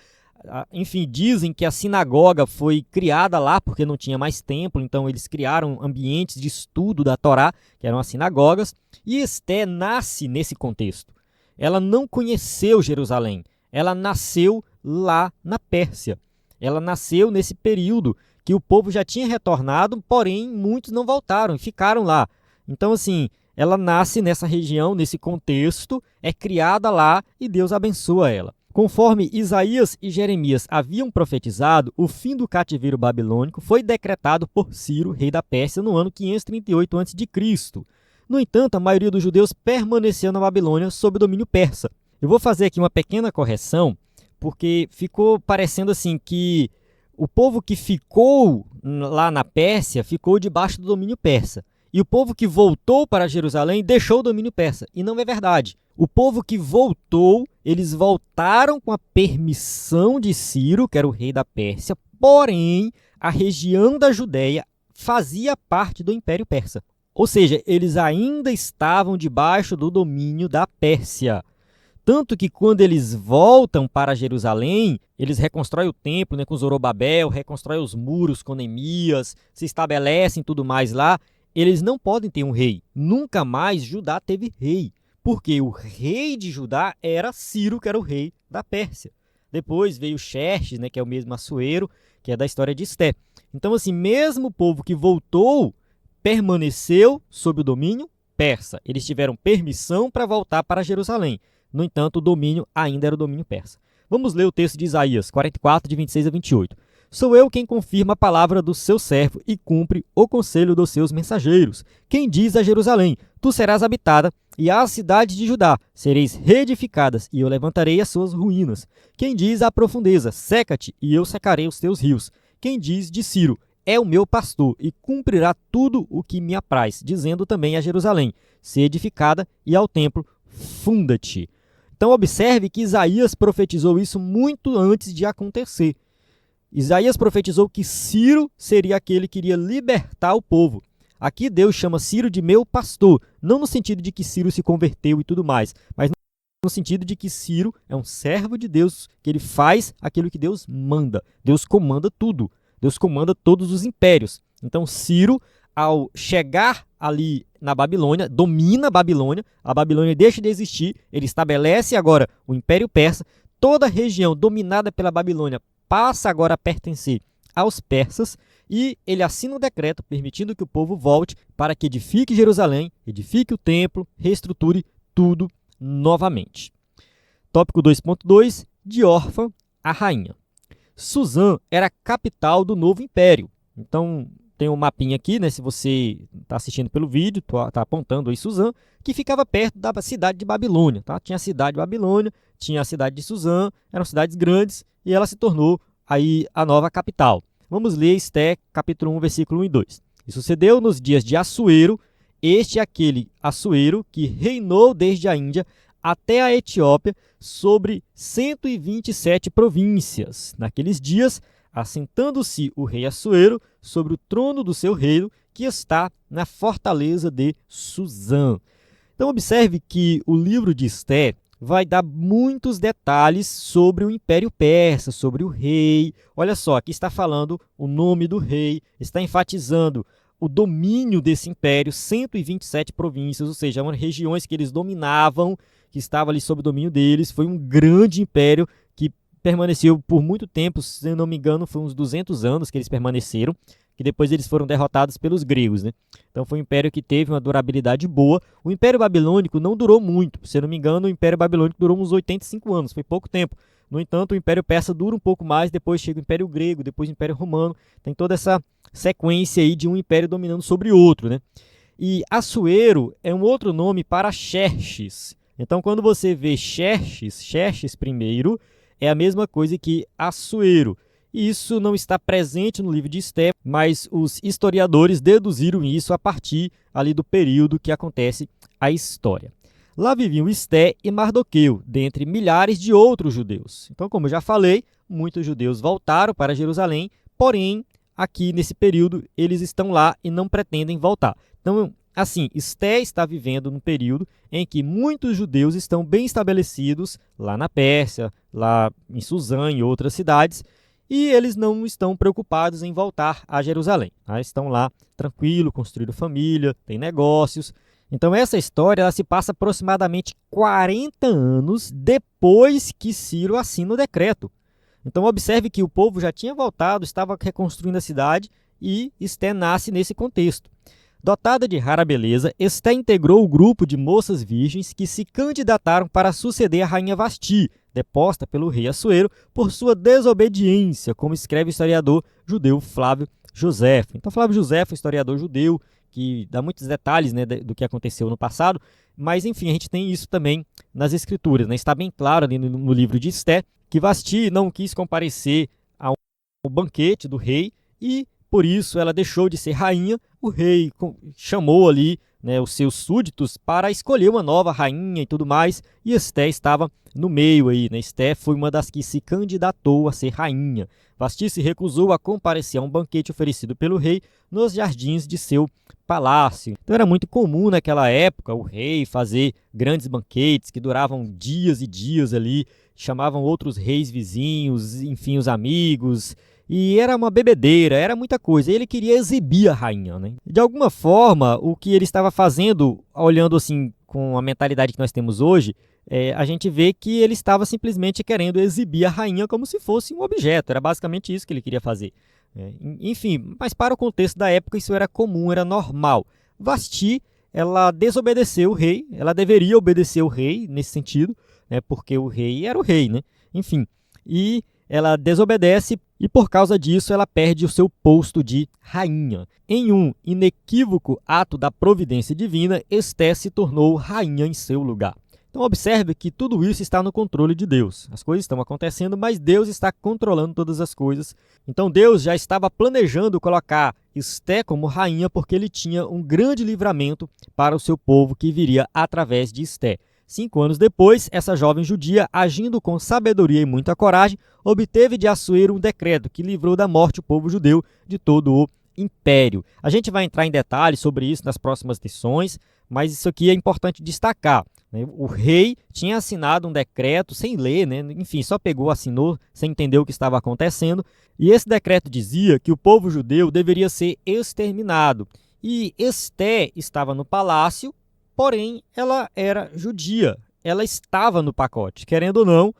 Enfim, dizem que a sinagoga foi criada lá porque não tinha mais templo, então eles criaram ambientes de estudo da Torá, que eram as sinagogas, e Esté nasce nesse contexto. Ela não conheceu Jerusalém, ela nasceu lá na Pérsia. Ela nasceu nesse período que o povo já tinha retornado, porém muitos não voltaram e ficaram lá. Então, assim, ela nasce nessa região, nesse contexto, é criada lá e Deus abençoa ela. Conforme Isaías e Jeremias haviam profetizado, o fim do cativeiro babilônico foi decretado por Ciro, rei da Pérsia, no ano 538 a.C. No entanto, a maioria dos judeus permaneceu na Babilônia sob o domínio persa. Eu vou fazer aqui uma pequena correção, porque ficou parecendo assim que o povo que ficou lá na Pérsia ficou debaixo do domínio persa. E o povo que voltou para Jerusalém deixou o domínio persa. E não é verdade. O povo que voltou, eles voltaram com a permissão de Ciro, que era o rei da Pérsia, porém, a região da Judéia fazia parte do Império Persa. Ou seja, eles ainda estavam debaixo do domínio da Pérsia. Tanto que quando eles voltam para Jerusalém, eles reconstroem o templo, né, com Zorobabel, reconstroem os muros com Neemias, se estabelecem tudo mais lá. Eles não podem ter um rei. Nunca mais Judá teve rei. Porque o rei de Judá era Ciro, que era o rei da Pérsia. Depois veio Xerxes, né, que é o mesmo Assuero, que é da história de Esté. Então, assim, mesmo o povo que voltou permaneceu sob o domínio persa. Eles tiveram permissão para voltar para Jerusalém. No entanto, o domínio ainda era o domínio persa. Vamos ler o texto de Isaías 44, de 26 a 28. Sou eu quem confirma a palavra do seu servo e cumpre o conselho dos seus mensageiros. Quem diz a Jerusalém, tu serás habitada, e às cidades de Judá sereis reedificadas, e eu levantarei as suas ruínas. Quem diz à profundeza, seca-te, e eu secarei os teus rios. Quem diz de Ciro, é o meu pastor, e cumprirá tudo o que me apraz, dizendo também a Jerusalém, se edificada, e ao templo, funda-te. Então observe que Isaías profetizou isso muito antes de acontecer. Isaías profetizou que Ciro seria aquele que iria libertar o povo. Aqui Deus chama Ciro de meu pastor, não no sentido de que Ciro se converteu e tudo mais, mas no sentido de que Ciro é um servo de Deus, que ele faz aquilo que Deus manda. Deus comanda tudo, Deus comanda todos os impérios. Então Ciro, ao chegar ali na Babilônia, domina a Babilônia deixa de existir, ele estabelece agora o Império Persa, toda a região dominada pela Babilônia passa agora a pertencer aos persas e ele assina um decreto permitindo que o povo volte para que edifique Jerusalém, edifique o templo, reestruture tudo novamente. Tópico 2.2, de órfã a rainha. Suzã era a capital do novo império. Então, tem um mapinha aqui, né? Se você está assistindo pelo vídeo, está apontando aí Suzã, que ficava perto da cidade de Babilônia. Tá? Tinha a cidade de Babilônia, tinha a cidade de Suzã, eram cidades grandes e ela se tornou aí a nova capital. Vamos ler Esté, capítulo 1, versículo 1 e 2. E sucedeu nos dias de Assuero, este é aquele Assuero que reinou desde a Índia até a Etiópia sobre 127 províncias. Naqueles dias, assentando-se o rei Assuero sobre o trono do seu reino, que está na fortaleza de Suzã. Então observe que o livro de Esté vai dar muitos detalhes sobre o Império Persa, sobre o rei. Olha só, aqui está falando o nome do rei, está enfatizando o domínio desse império, 127 províncias, ou seja, eram regiões que eles dominavam, que estavam ali sob o domínio deles. Foi um grande império que permaneceu por muito tempo, se eu não me engano, foi uns 200 anos que eles permaneceram, que depois eles foram derrotados pelos gregos, né? Então foi um império que teve uma durabilidade boa. O Império Babilônico não durou muito, se eu não me engano, o Império Babilônico durou uns 85 anos, foi pouco tempo. No entanto, o Império Persa dura um pouco mais, depois chega o Império Grego, depois o Império Romano, tem toda essa sequência aí de um império dominando sobre outro, né? E Assuero é um outro nome para Xerxes. Então, quando você vê Xerxes primeiro, é a mesma coisa que Assuero. E isso não está presente no livro de Esté, mas os historiadores deduziram isso a partir ali do período que acontece a história. Lá viviam Esté e Mardoqueu, dentre milhares de outros judeus. Então, como eu já falei, muitos judeus voltaram para Jerusalém, porém, aqui nesse período, eles estão lá e não pretendem voltar. Então, assim, Esté está vivendo num período em que muitos judeus estão bem estabelecidos lá na Pérsia, lá em Suzã e outras cidades, e eles não estão preocupados em voltar a Jerusalém. Tá? Estão lá tranquilo, construindo família, têm negócios. Então essa história ela se passa aproximadamente 40 anos depois que Ciro assina o decreto. Então observe que o povo já tinha voltado, estava reconstruindo a cidade e Esté nasce nesse contexto. Dotada de rara beleza, Esté integrou o grupo de moças virgens que se candidataram para suceder a rainha Vasti, deposta pelo rei Assuero por sua desobediência, como escreve o historiador judeu Flávio Josefo. Então Flávio Josefo, historiador judeu, que dá muitos detalhes, né, do que aconteceu no passado, mas enfim, a gente tem isso também nas escrituras, né? Está bem claro ali no livro de Esté que Vasti não quis comparecer ao banquete do rei e por isso ela deixou de ser rainha. O rei chamou ali, né, os seus súditos para escolher uma nova rainha e tudo mais, e Esté estava no meio aí, né? Esté foi uma das que se candidatou a ser rainha. Vasti se recusou a comparecer a um banquete oferecido pelo rei nos jardins de seu palácio. Então era muito comum naquela época o rei fazer grandes banquetes que duravam dias e dias ali, chamavam outros reis vizinhos, enfim, os amigos. E era uma bebedeira, era muita coisa. Ele queria exibir a rainha, né? De alguma forma, o que ele estava fazendo, olhando assim com a mentalidade que nós temos hoje, a gente vê que ele estava simplesmente querendo exibir a rainha como se fosse um objeto. Era basicamente isso que ele queria fazer. Enfim, mas para o contexto da época isso era comum, era normal. Vasti, ela desobedeceu o rei, ela deveria obedecer o rei nesse sentido, né, porque o rei era o rei, né? Enfim, e ela desobedece e por causa disso ela perde o seu posto de rainha. Em um inequívoco ato da providência divina, Esté se tornou rainha em seu lugar. Então observe que tudo isso está no controle de Deus. As coisas estão acontecendo, mas Deus está controlando todas as coisas. Então Deus já estava planejando colocar Esté como rainha porque ele tinha um grande livramento para o seu povo que viria através de Esté. 5 anos depois, essa jovem judia, agindo com sabedoria e muita coragem, obteve de Assuero um decreto que livrou da morte o povo judeu de todo o império. A gente vai entrar em detalhes sobre isso nas próximas lições, mas isso aqui é importante destacar. O rei tinha assinado um decreto sem ler, enfim, só pegou, assinou, sem entender o que estava acontecendo, e esse decreto dizia que o povo judeu deveria ser exterminado. E Esté estava no palácio, porém ela era judia, ela estava no pacote. Querendo ou não,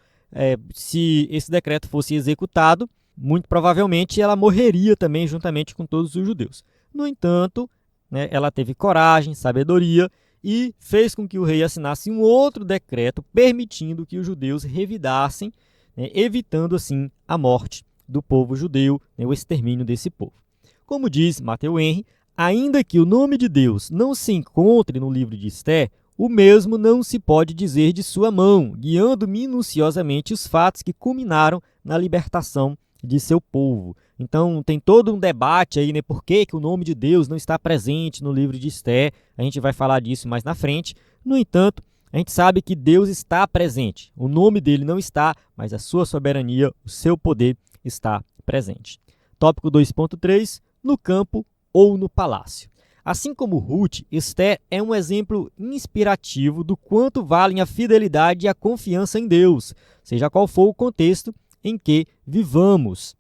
se esse decreto fosse executado, muito provavelmente ela morreria também juntamente com todos os judeus. No entanto, ela teve coragem, sabedoria e fez com que o rei assinasse um outro decreto permitindo que os judeus revidassem, evitando assim a morte do povo judeu, o extermínio desse povo. Como diz Matthew Henry, ainda que o nome de Deus não se encontre no livro de Esté, o mesmo não se pode dizer de sua mão, guiando minuciosamente os fatos que culminaram na libertação de seu povo. Então tem todo um debate aí, por que o nome de Deus não está presente no livro de Esté. A gente vai falar disso mais na frente. No entanto, a gente sabe que Deus está presente. O nome dele não está, mas a sua soberania, o seu poder está presente. Tópico 2.3, no campo ou no palácio. Assim como Ruth, Esté é um exemplo inspirativo do quanto valem a fidelidade e a confiança em Deus, seja qual for o contexto em que vivamos.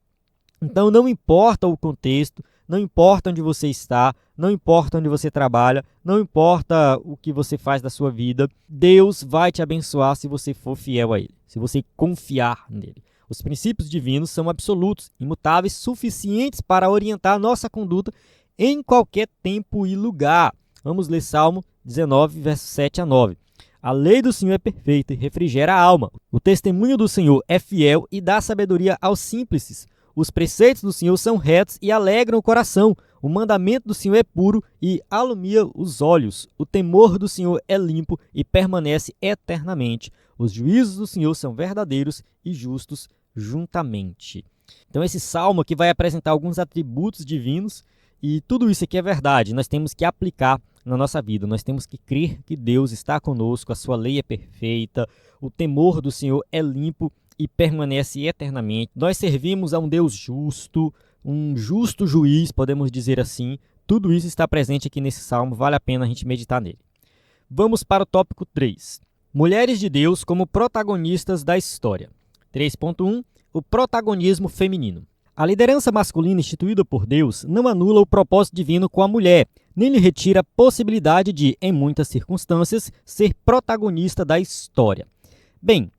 Então não importa o contexto, não importa onde você está, não importa onde você trabalha, não importa o que você faz da sua vida, Deus vai te abençoar se você for fiel a Ele, se você confiar nele. Os princípios divinos são absolutos, imutáveis, suficientes para orientar a nossa conduta em qualquer tempo e lugar. Vamos ler Salmo 19, versos 7 a 9. A lei do Senhor é perfeita e refrigera a alma. O testemunho do Senhor é fiel e dá sabedoria aos simples. Os preceitos do Senhor são retos e alegram o coração. O mandamento do Senhor é puro e alumia os olhos. O temor do Senhor é limpo e permanece eternamente. Os juízos do Senhor são verdadeiros e justos juntamente. Então esse salmo aqui vai apresentar alguns atributos divinos e tudo isso aqui é verdade. Nós temos que aplicar na nossa vida. Nós temos que crer que Deus está conosco, a sua lei é perfeita, o temor do Senhor é limpo e permanece eternamente. Nós servimos a um Deus justo, um justo juiz, podemos dizer assim. Tudo isso está presente aqui nesse salmo, vale a pena a gente meditar nele. Vamos para o tópico 3. Mulheres de Deus como protagonistas da história. 3.1. O protagonismo feminino. A liderança masculina instituída por Deus não anula o propósito divino com a mulher, nem lhe retira a possibilidade de, em muitas circunstâncias, ser protagonista da história. Bem,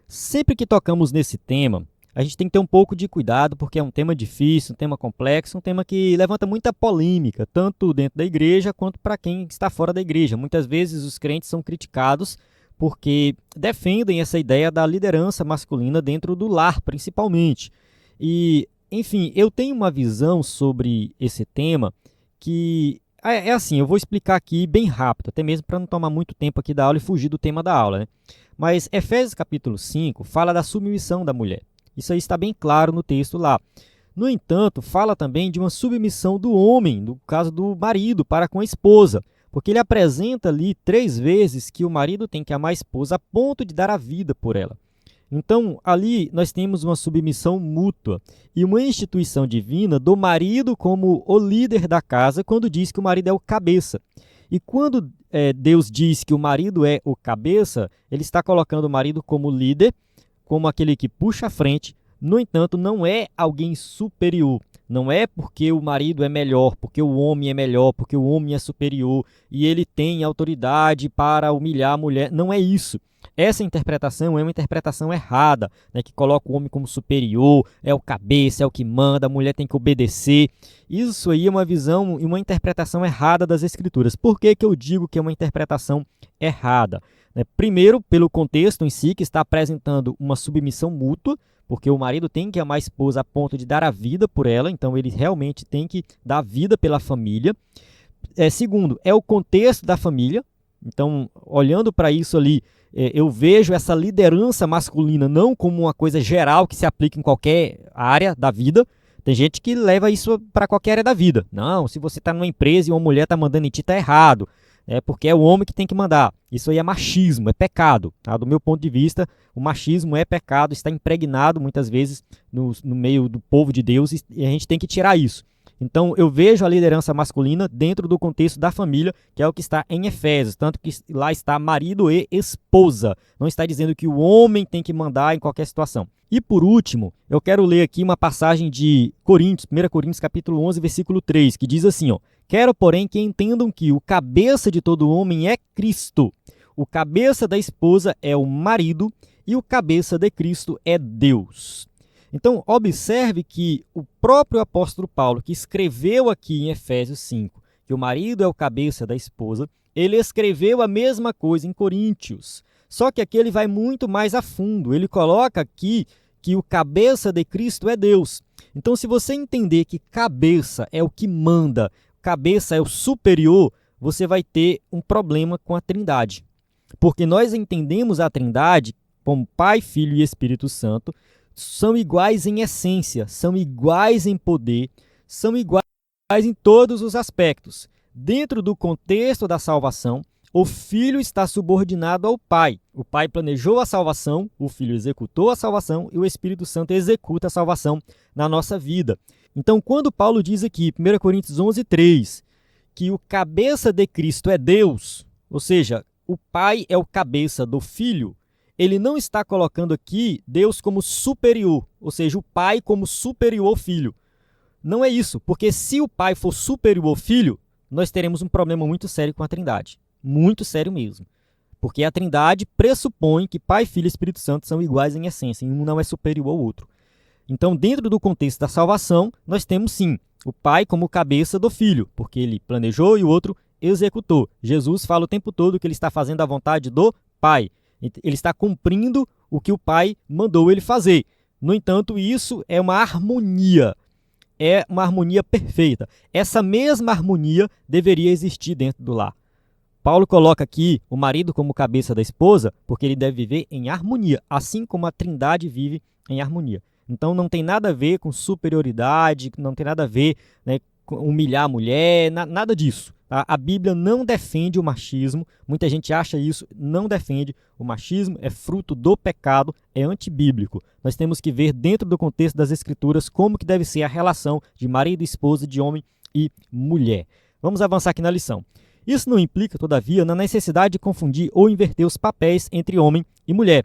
sempre que tocamos nesse tema, a gente tem que ter um pouco de cuidado, porque é um tema difícil, um tema complexo, um tema que levanta muita polêmica, tanto dentro da igreja quanto para quem está fora da igreja. Muitas vezes os crentes são criticados porque defendem essa ideia da liderança masculina dentro do lar, principalmente. E, enfim, eu tenho uma visão sobre esse tema que é assim, eu vou explicar aqui bem rápido, até mesmo para não tomar muito tempo aqui da aula e fugir do tema da aula, Mas Efésios capítulo 5 fala da submissão da mulher. Isso aí está bem claro no texto lá. No entanto, fala também de uma submissão do homem, no caso do marido, para com a esposa. Porque ele apresenta ali 3 vezes que o marido tem que amar a esposa a ponto de dar a vida por ela. Então, ali nós temos uma submissão mútua e uma instituição divina do marido como o líder da casa, quando diz que o marido é o cabeça. E quando Deus diz que o marido é o cabeça, ele está colocando o marido como líder, como aquele que puxa a frente, No entanto, não é alguém superior. Não é porque o marido é melhor, porque o homem é melhor, porque o homem é superior e ele tem autoridade para humilhar a mulher. Não é isso. Essa interpretação é uma interpretação errada, né, que coloca o homem como superior, é o cabeça, é o que manda, a mulher tem que obedecer. Isso aí é uma visão e uma interpretação errada das Escrituras. Por que eu digo que é uma interpretação errada? Primeiro, pelo contexto em si, que está apresentando uma submissão mútua, porque o marido tem que amar a esposa a ponto de dar a vida por ela, então ele realmente tem que dar a vida pela família. Segundo, é o contexto da família. Então, olhando para isso ali, eu vejo essa liderança masculina não como uma coisa geral que se aplica em qualquer área da vida. Tem gente que leva isso para qualquer área da vida. Não, se você está numa empresa e uma mulher está mandando em ti, está errado. É porque é o homem que tem que mandar. Isso aí é machismo, é pecado. Tá? Do meu ponto de vista, o machismo é pecado, está impregnado muitas vezes no meio do povo de Deus e a gente tem que tirar isso. Então, eu vejo a liderança masculina dentro do contexto da família, que é o que está em Efésios, tanto que lá está marido e esposa. Não está dizendo que o homem tem que mandar em qualquer situação. E por último, eu quero ler aqui uma passagem de Coríntios, 1 Coríntios capítulo 11, versículo 3, que diz assim, ó: quero, porém, que entendam que o cabeça de todo homem é Cristo, o cabeça da esposa é o marido e o cabeça de Cristo é Deus. Então, observe que o próprio apóstolo Paulo, que escreveu aqui em Efésios 5, que o marido é o cabeça da esposa, ele escreveu a mesma coisa em Coríntios. Só que aqui ele vai muito mais a fundo. Ele coloca aqui que o cabeça de Cristo é Deus. Então, se você entender que cabeça é o que manda, cabeça é o superior, você vai ter um problema com a Trindade. Porque nós entendemos a Trindade como Pai, Filho e Espírito Santo, são iguais em essência, são iguais em poder, são iguais em todos os aspectos. Dentro do contexto da salvação, o Filho está subordinado ao Pai. O Pai planejou a salvação, o Filho executou a salvação e o Espírito Santo executa a salvação na nossa vida. Então, quando Paulo diz aqui, 1 Coríntios 11, 3, que o cabeça de Cristo é Deus, ou seja, o Pai é o cabeça do Filho, ele não está colocando aqui Deus como superior, ou seja, o Pai como superior ao Filho. Não é isso, porque se o Pai for superior ao Filho, nós teremos um problema muito sério com a Trindade. Muito sério mesmo. Porque a Trindade pressupõe que Pai, Filho e Espírito Santo são iguais em essência, e um não é superior ao outro. Então, dentro do contexto da salvação, nós temos sim o Pai como cabeça do Filho, porque ele planejou e o outro executou. Jesus fala o tempo todo que ele está fazendo a vontade do Pai. Ele está cumprindo o que o Pai mandou ele fazer. No entanto, isso é uma harmonia perfeita. Essa mesma harmonia deveria existir dentro do lar. Paulo coloca aqui o marido como cabeça da esposa, porque ele deve viver em harmonia, assim como a Trindade vive em harmonia. Então não tem nada a ver com superioridade, não tem nada a ver, né, com humilhar a mulher, nada disso. Tá? A Bíblia não defende o machismo, muita gente acha isso, não defende. O machismo é fruto do pecado, é antibíblico. Nós temos que ver dentro do contexto das Escrituras como que deve ser a relação de marido e esposa, de homem e mulher. Vamos avançar aqui na lição. Isso não implica, todavia, na necessidade de confundir ou inverter os papéis entre homem e mulher.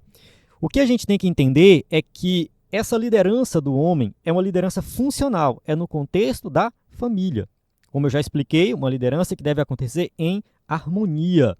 O que a gente tem que entender é que essa liderança do homem é uma liderança funcional, é no contexto da família. Como eu já expliquei, uma liderança que deve acontecer em harmonia.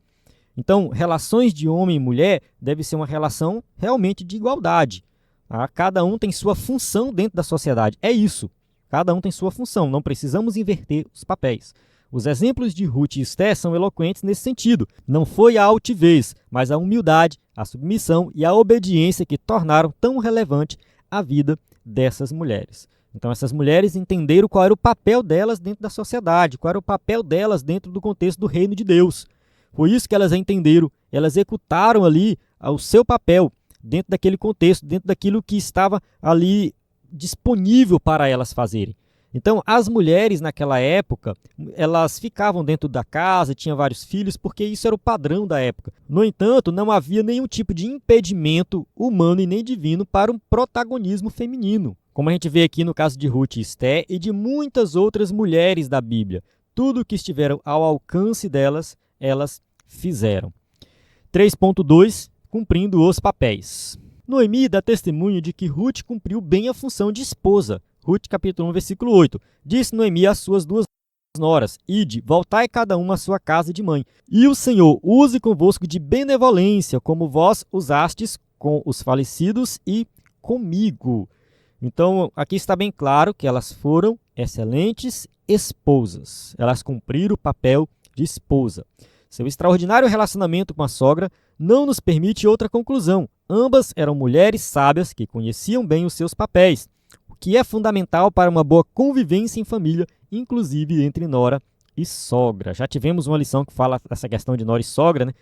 Então, relações de homem e mulher deve ser uma relação realmente de igualdade. Tá? Cada um tem sua função dentro da sociedade. É isso. Cada um tem sua função. Não precisamos inverter os papéis. Os exemplos de Ruth e Esté são eloquentes nesse sentido. Não foi a altivez, mas a humildade, a submissão e a obediência que tornaram tão relevante a vida dessas mulheres. Então, essas mulheres entenderam qual era o papel delas dentro da sociedade, qual era o papel delas dentro do contexto do reino de Deus. Foi isso que elas entenderam, elas executaram ali o seu papel dentro daquele contexto, dentro daquilo que estava ali disponível para elas fazerem. Então, as mulheres naquela época, elas ficavam dentro da casa, tinham vários filhos, porque isso era o padrão da época. No entanto, não havia nenhum tipo de impedimento humano e nem divino para um protagonismo feminino, como a gente vê aqui no caso de Ruth e Esté e de muitas outras mulheres da Bíblia. Tudo o que estiveram ao alcance delas, elas fizeram. 3.2, cumprindo os papéis. Noemi dá testemunho de que Ruth cumpriu bem a função de esposa. Ruth capítulo 1, versículo 8. Disse Noemi às suas duas noras: Ide, voltai cada uma à sua casa de mãe. E o Senhor use convosco de benevolência, como vós usastes com os falecidos e comigo. Então, aqui está bem claro que elas foram excelentes esposas. Elas cumpriram o papel de esposa. Seu extraordinário relacionamento com a sogra não nos permite outra conclusão. Ambas eram mulheres sábias que conheciam bem os seus papéis, o que é fundamental para uma boa convivência em família, inclusive entre nora e sogra. Já tivemos uma lição que fala dessa questão de nora e sogra, né?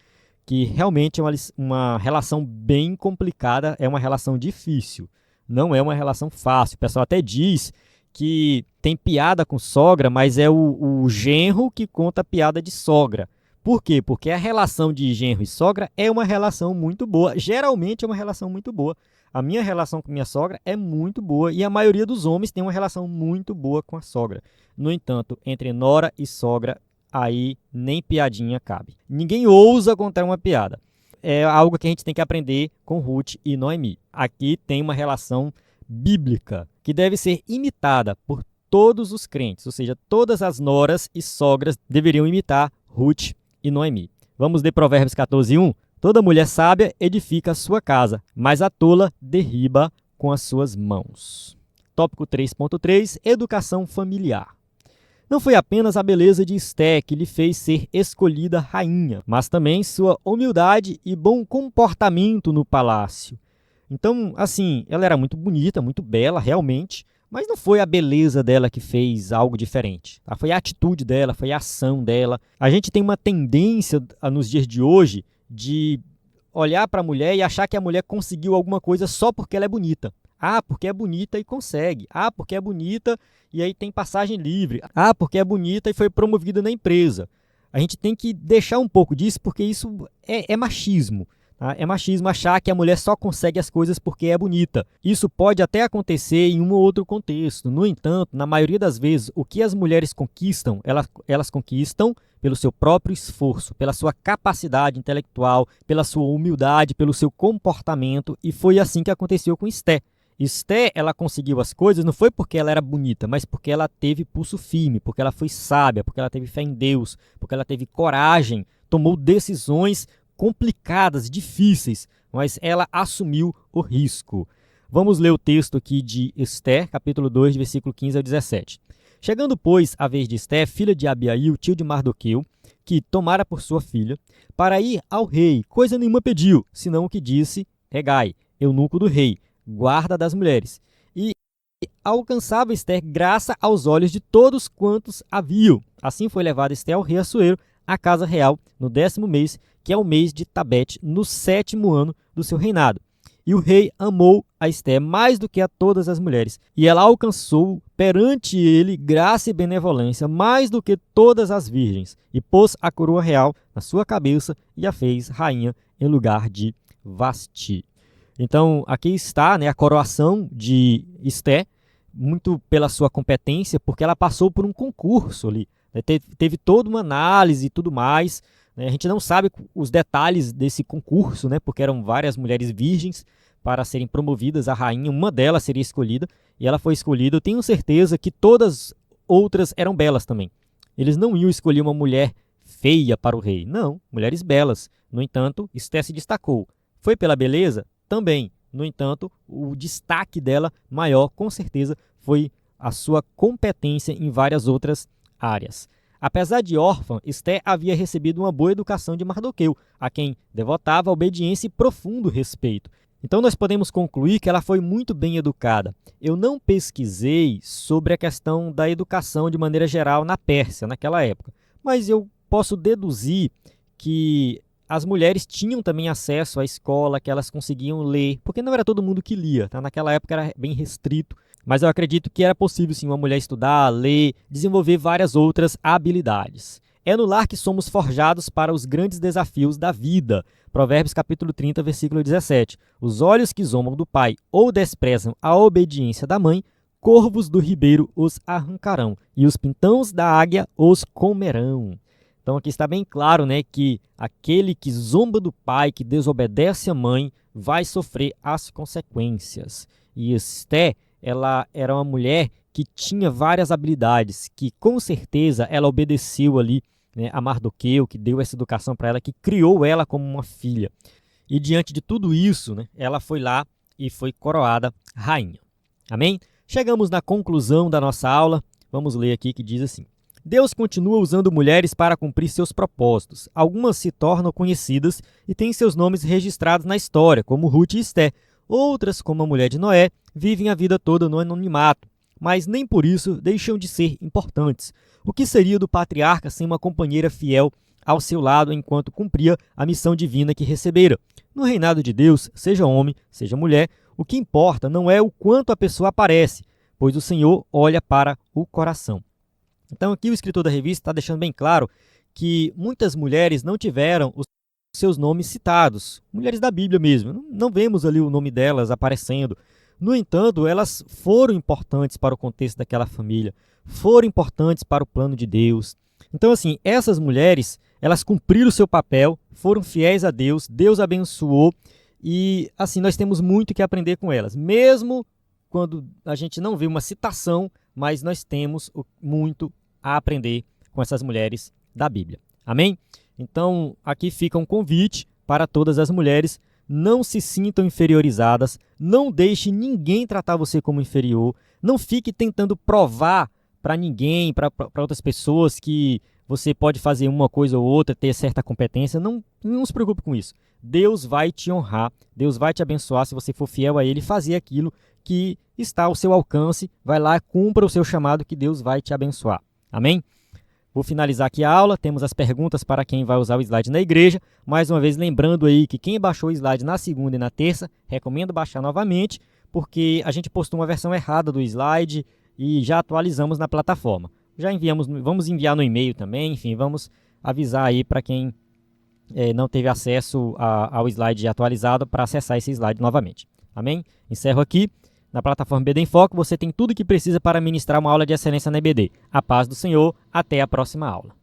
Que realmente é uma relação bem complicada, é uma relação difícil, não é uma relação fácil. O pessoal até diz que tem piada com sogra, mas é o genro que conta a piada de sogra. Por quê? Porque a relação de genro e sogra é uma relação muito boa, geralmente é uma relação muito boa. A minha relação com minha sogra é muito boa e a maioria dos homens tem uma relação muito boa com a sogra. No entanto, entre nora e sogra, aí nem piadinha cabe. Ninguém ousa contar uma piada. É algo que a gente tem que aprender com Ruth e Noemi. Aqui tem uma relação bíblica que deve ser imitada por todos os crentes, ou seja, todas as noras e sogras deveriam imitar Ruth e Noemi. Vamos ler Provérbios 14:1. Toda mulher sábia edifica a sua casa, mas a tola derriba com as suas mãos. Tópico 3.3, educação familiar. Não foi apenas a beleza de Esté que lhe fez ser escolhida rainha, mas também sua humildade e bom comportamento no palácio. Então, assim, ela era muito bonita, muito bela, realmente, mas não foi a beleza dela que fez algo diferente. Tá? Foi a atitude dela, foi a ação dela. A gente tem uma tendência nos dias de hoje de olhar para a mulher e achar que a mulher conseguiu alguma coisa só porque ela é bonita. Ah, porque é bonita e consegue. Ah, porque é bonita e aí tem passagem livre. Ah, porque é bonita e foi promovida na empresa. A gente tem que deixar um pouco disso porque isso é machismo. Tá? É machismo achar que a mulher só consegue as coisas porque é bonita. Isso pode até acontecer em um ou outro contexto. No entanto, na maioria das vezes, o que as mulheres conquistam, elas conquistam pelo seu próprio esforço, pela sua capacidade intelectual, pela sua humildade, pelo seu comportamento. E foi assim que aconteceu com Esté. Esté, ela conseguiu as coisas não foi porque ela era bonita, mas porque ela teve pulso firme, porque ela foi sábia, porque ela teve fé em Deus, porque ela teve coragem, tomou decisões complicadas, difíceis, mas ela assumiu o risco. Vamos ler o texto aqui de Esté, capítulo 2, versículo 15 ao 17. Chegando, pois, a vez de Esté, filha de Abiail, tio de Mardoqueu, que tomara por sua filha, para ir ao rei, coisa nenhuma pediu, senão o que disse Hegai, eunuco do rei, guarda das mulheres. E alcançava Esté graça aos olhos de todos quantos a viam. Assim foi levada Esté ao rei Assuero, à casa real, no 10º mês, que é o mês de Tabete, no 7º ano do seu reinado. E o rei amou a Esté mais do que a todas as mulheres, e ela alcançou perante ele graça e benevolência mais do que todas as virgens, e pôs a coroa real na sua cabeça e a fez rainha em lugar de Vasti. Então, aqui está, né, a coroação de Esté, muito pela sua competência, porque ela passou por um concurso ali, né, teve toda uma análise e tudo mais. Né, a gente não sabe os detalhes desse concurso, né, porque eram várias mulheres virgens para serem promovidas a rainha, uma delas seria escolhida, e ela foi escolhida. Eu tenho certeza que todas outras eram belas também. Eles não iam escolher uma mulher feia para o rei, não, mulheres belas. No entanto, Esté se destacou. Foi pela beleza? Também. No entanto, o destaque dela maior, com certeza, foi a sua competência em várias outras áreas. Apesar de órfã, Esté havia recebido uma boa educação de Mardoqueu, a quem devotava obediência e profundo respeito. Então nós podemos concluir que ela foi muito bem educada. Eu não pesquisei sobre a questão da educação de maneira geral na Pérsia, naquela época, mas eu posso deduzir que as mulheres tinham também acesso à escola, que elas conseguiam ler, porque não era todo mundo que lia, tá? Naquela época era bem restrito, mas eu acredito que era possível sim uma mulher estudar, ler, desenvolver várias outras habilidades. É no lar que somos forjados para os grandes desafios da vida. Provérbios capítulo 30, versículo 17. Os olhos que zombam do pai ou desprezam a obediência da mãe, corvos do ribeiro os arrancarão, e os pintãos da águia os comerão. Então aqui está bem claro, né, que aquele que zomba do pai, que desobedece à mãe, vai sofrer as consequências. E Esté, ela era uma mulher que tinha várias habilidades, que com certeza ela obedeceu ali, né, a Mardoqueu, que deu essa educação para ela, que criou ela como uma filha. E diante de tudo isso, né, ela foi lá e foi coroada rainha. Amém? Chegamos na conclusão da nossa aula. Vamos ler aqui que diz assim: Deus continua usando mulheres para cumprir seus propósitos. Algumas se tornam conhecidas e têm seus nomes registrados na história, como Ruth e Esté. Outras, como a mulher de Noé, vivem a vida toda no anonimato, mas nem por isso deixam de ser importantes. O que seria do patriarca sem uma companheira fiel ao seu lado enquanto cumpria a missão divina que recebera? No reinado de Deus, seja homem, seja mulher, o que importa não é o quanto a pessoa aparece, pois o Senhor olha para o coração. Então aqui o escritor da revista está deixando bem claro que muitas mulheres não tiveram os seus nomes citados, mulheres da Bíblia mesmo, não vemos ali o nome delas aparecendo. No entanto, elas foram importantes para o contexto daquela família, foram importantes para o plano de Deus. Então assim, essas mulheres, elas cumpriram o seu papel, foram fiéis a Deus, Deus abençoou e assim nós temos muito que aprender com elas, mesmo quando a gente não vê uma citação, mas nós temos muito a aprender com essas mulheres da Bíblia. Amém? Então, aqui fica um convite para todas as mulheres: não se sintam inferiorizadas, não deixe ninguém tratar você como inferior, não fique tentando provar para ninguém, para outras pessoas que você pode fazer uma coisa ou outra, ter certa competência. Não se preocupe com isso. Deus vai te honrar, Deus vai te abençoar se você for fiel a Ele e fazer aquilo que está ao seu alcance. Vai lá, cumpra o seu chamado que Deus vai te abençoar. Amém? Vou finalizar aqui a aula, temos as perguntas para quem vai usar o slide na igreja. Mais uma vez lembrando aí que quem baixou o slide na segunda e na terça, recomendo baixar novamente, porque a gente postou uma versão errada do slide e já atualizamos na plataforma. Já enviamos, vamos enviar no e-mail também, enfim, vamos avisar aí para quem não teve acesso ao slide atualizado para acessar esse slide novamente. Amém? Encerro aqui. Na plataforma EBD em Foco, você tem tudo o que precisa para ministrar uma aula de excelência na EBD. A paz do Senhor, até a próxima aula.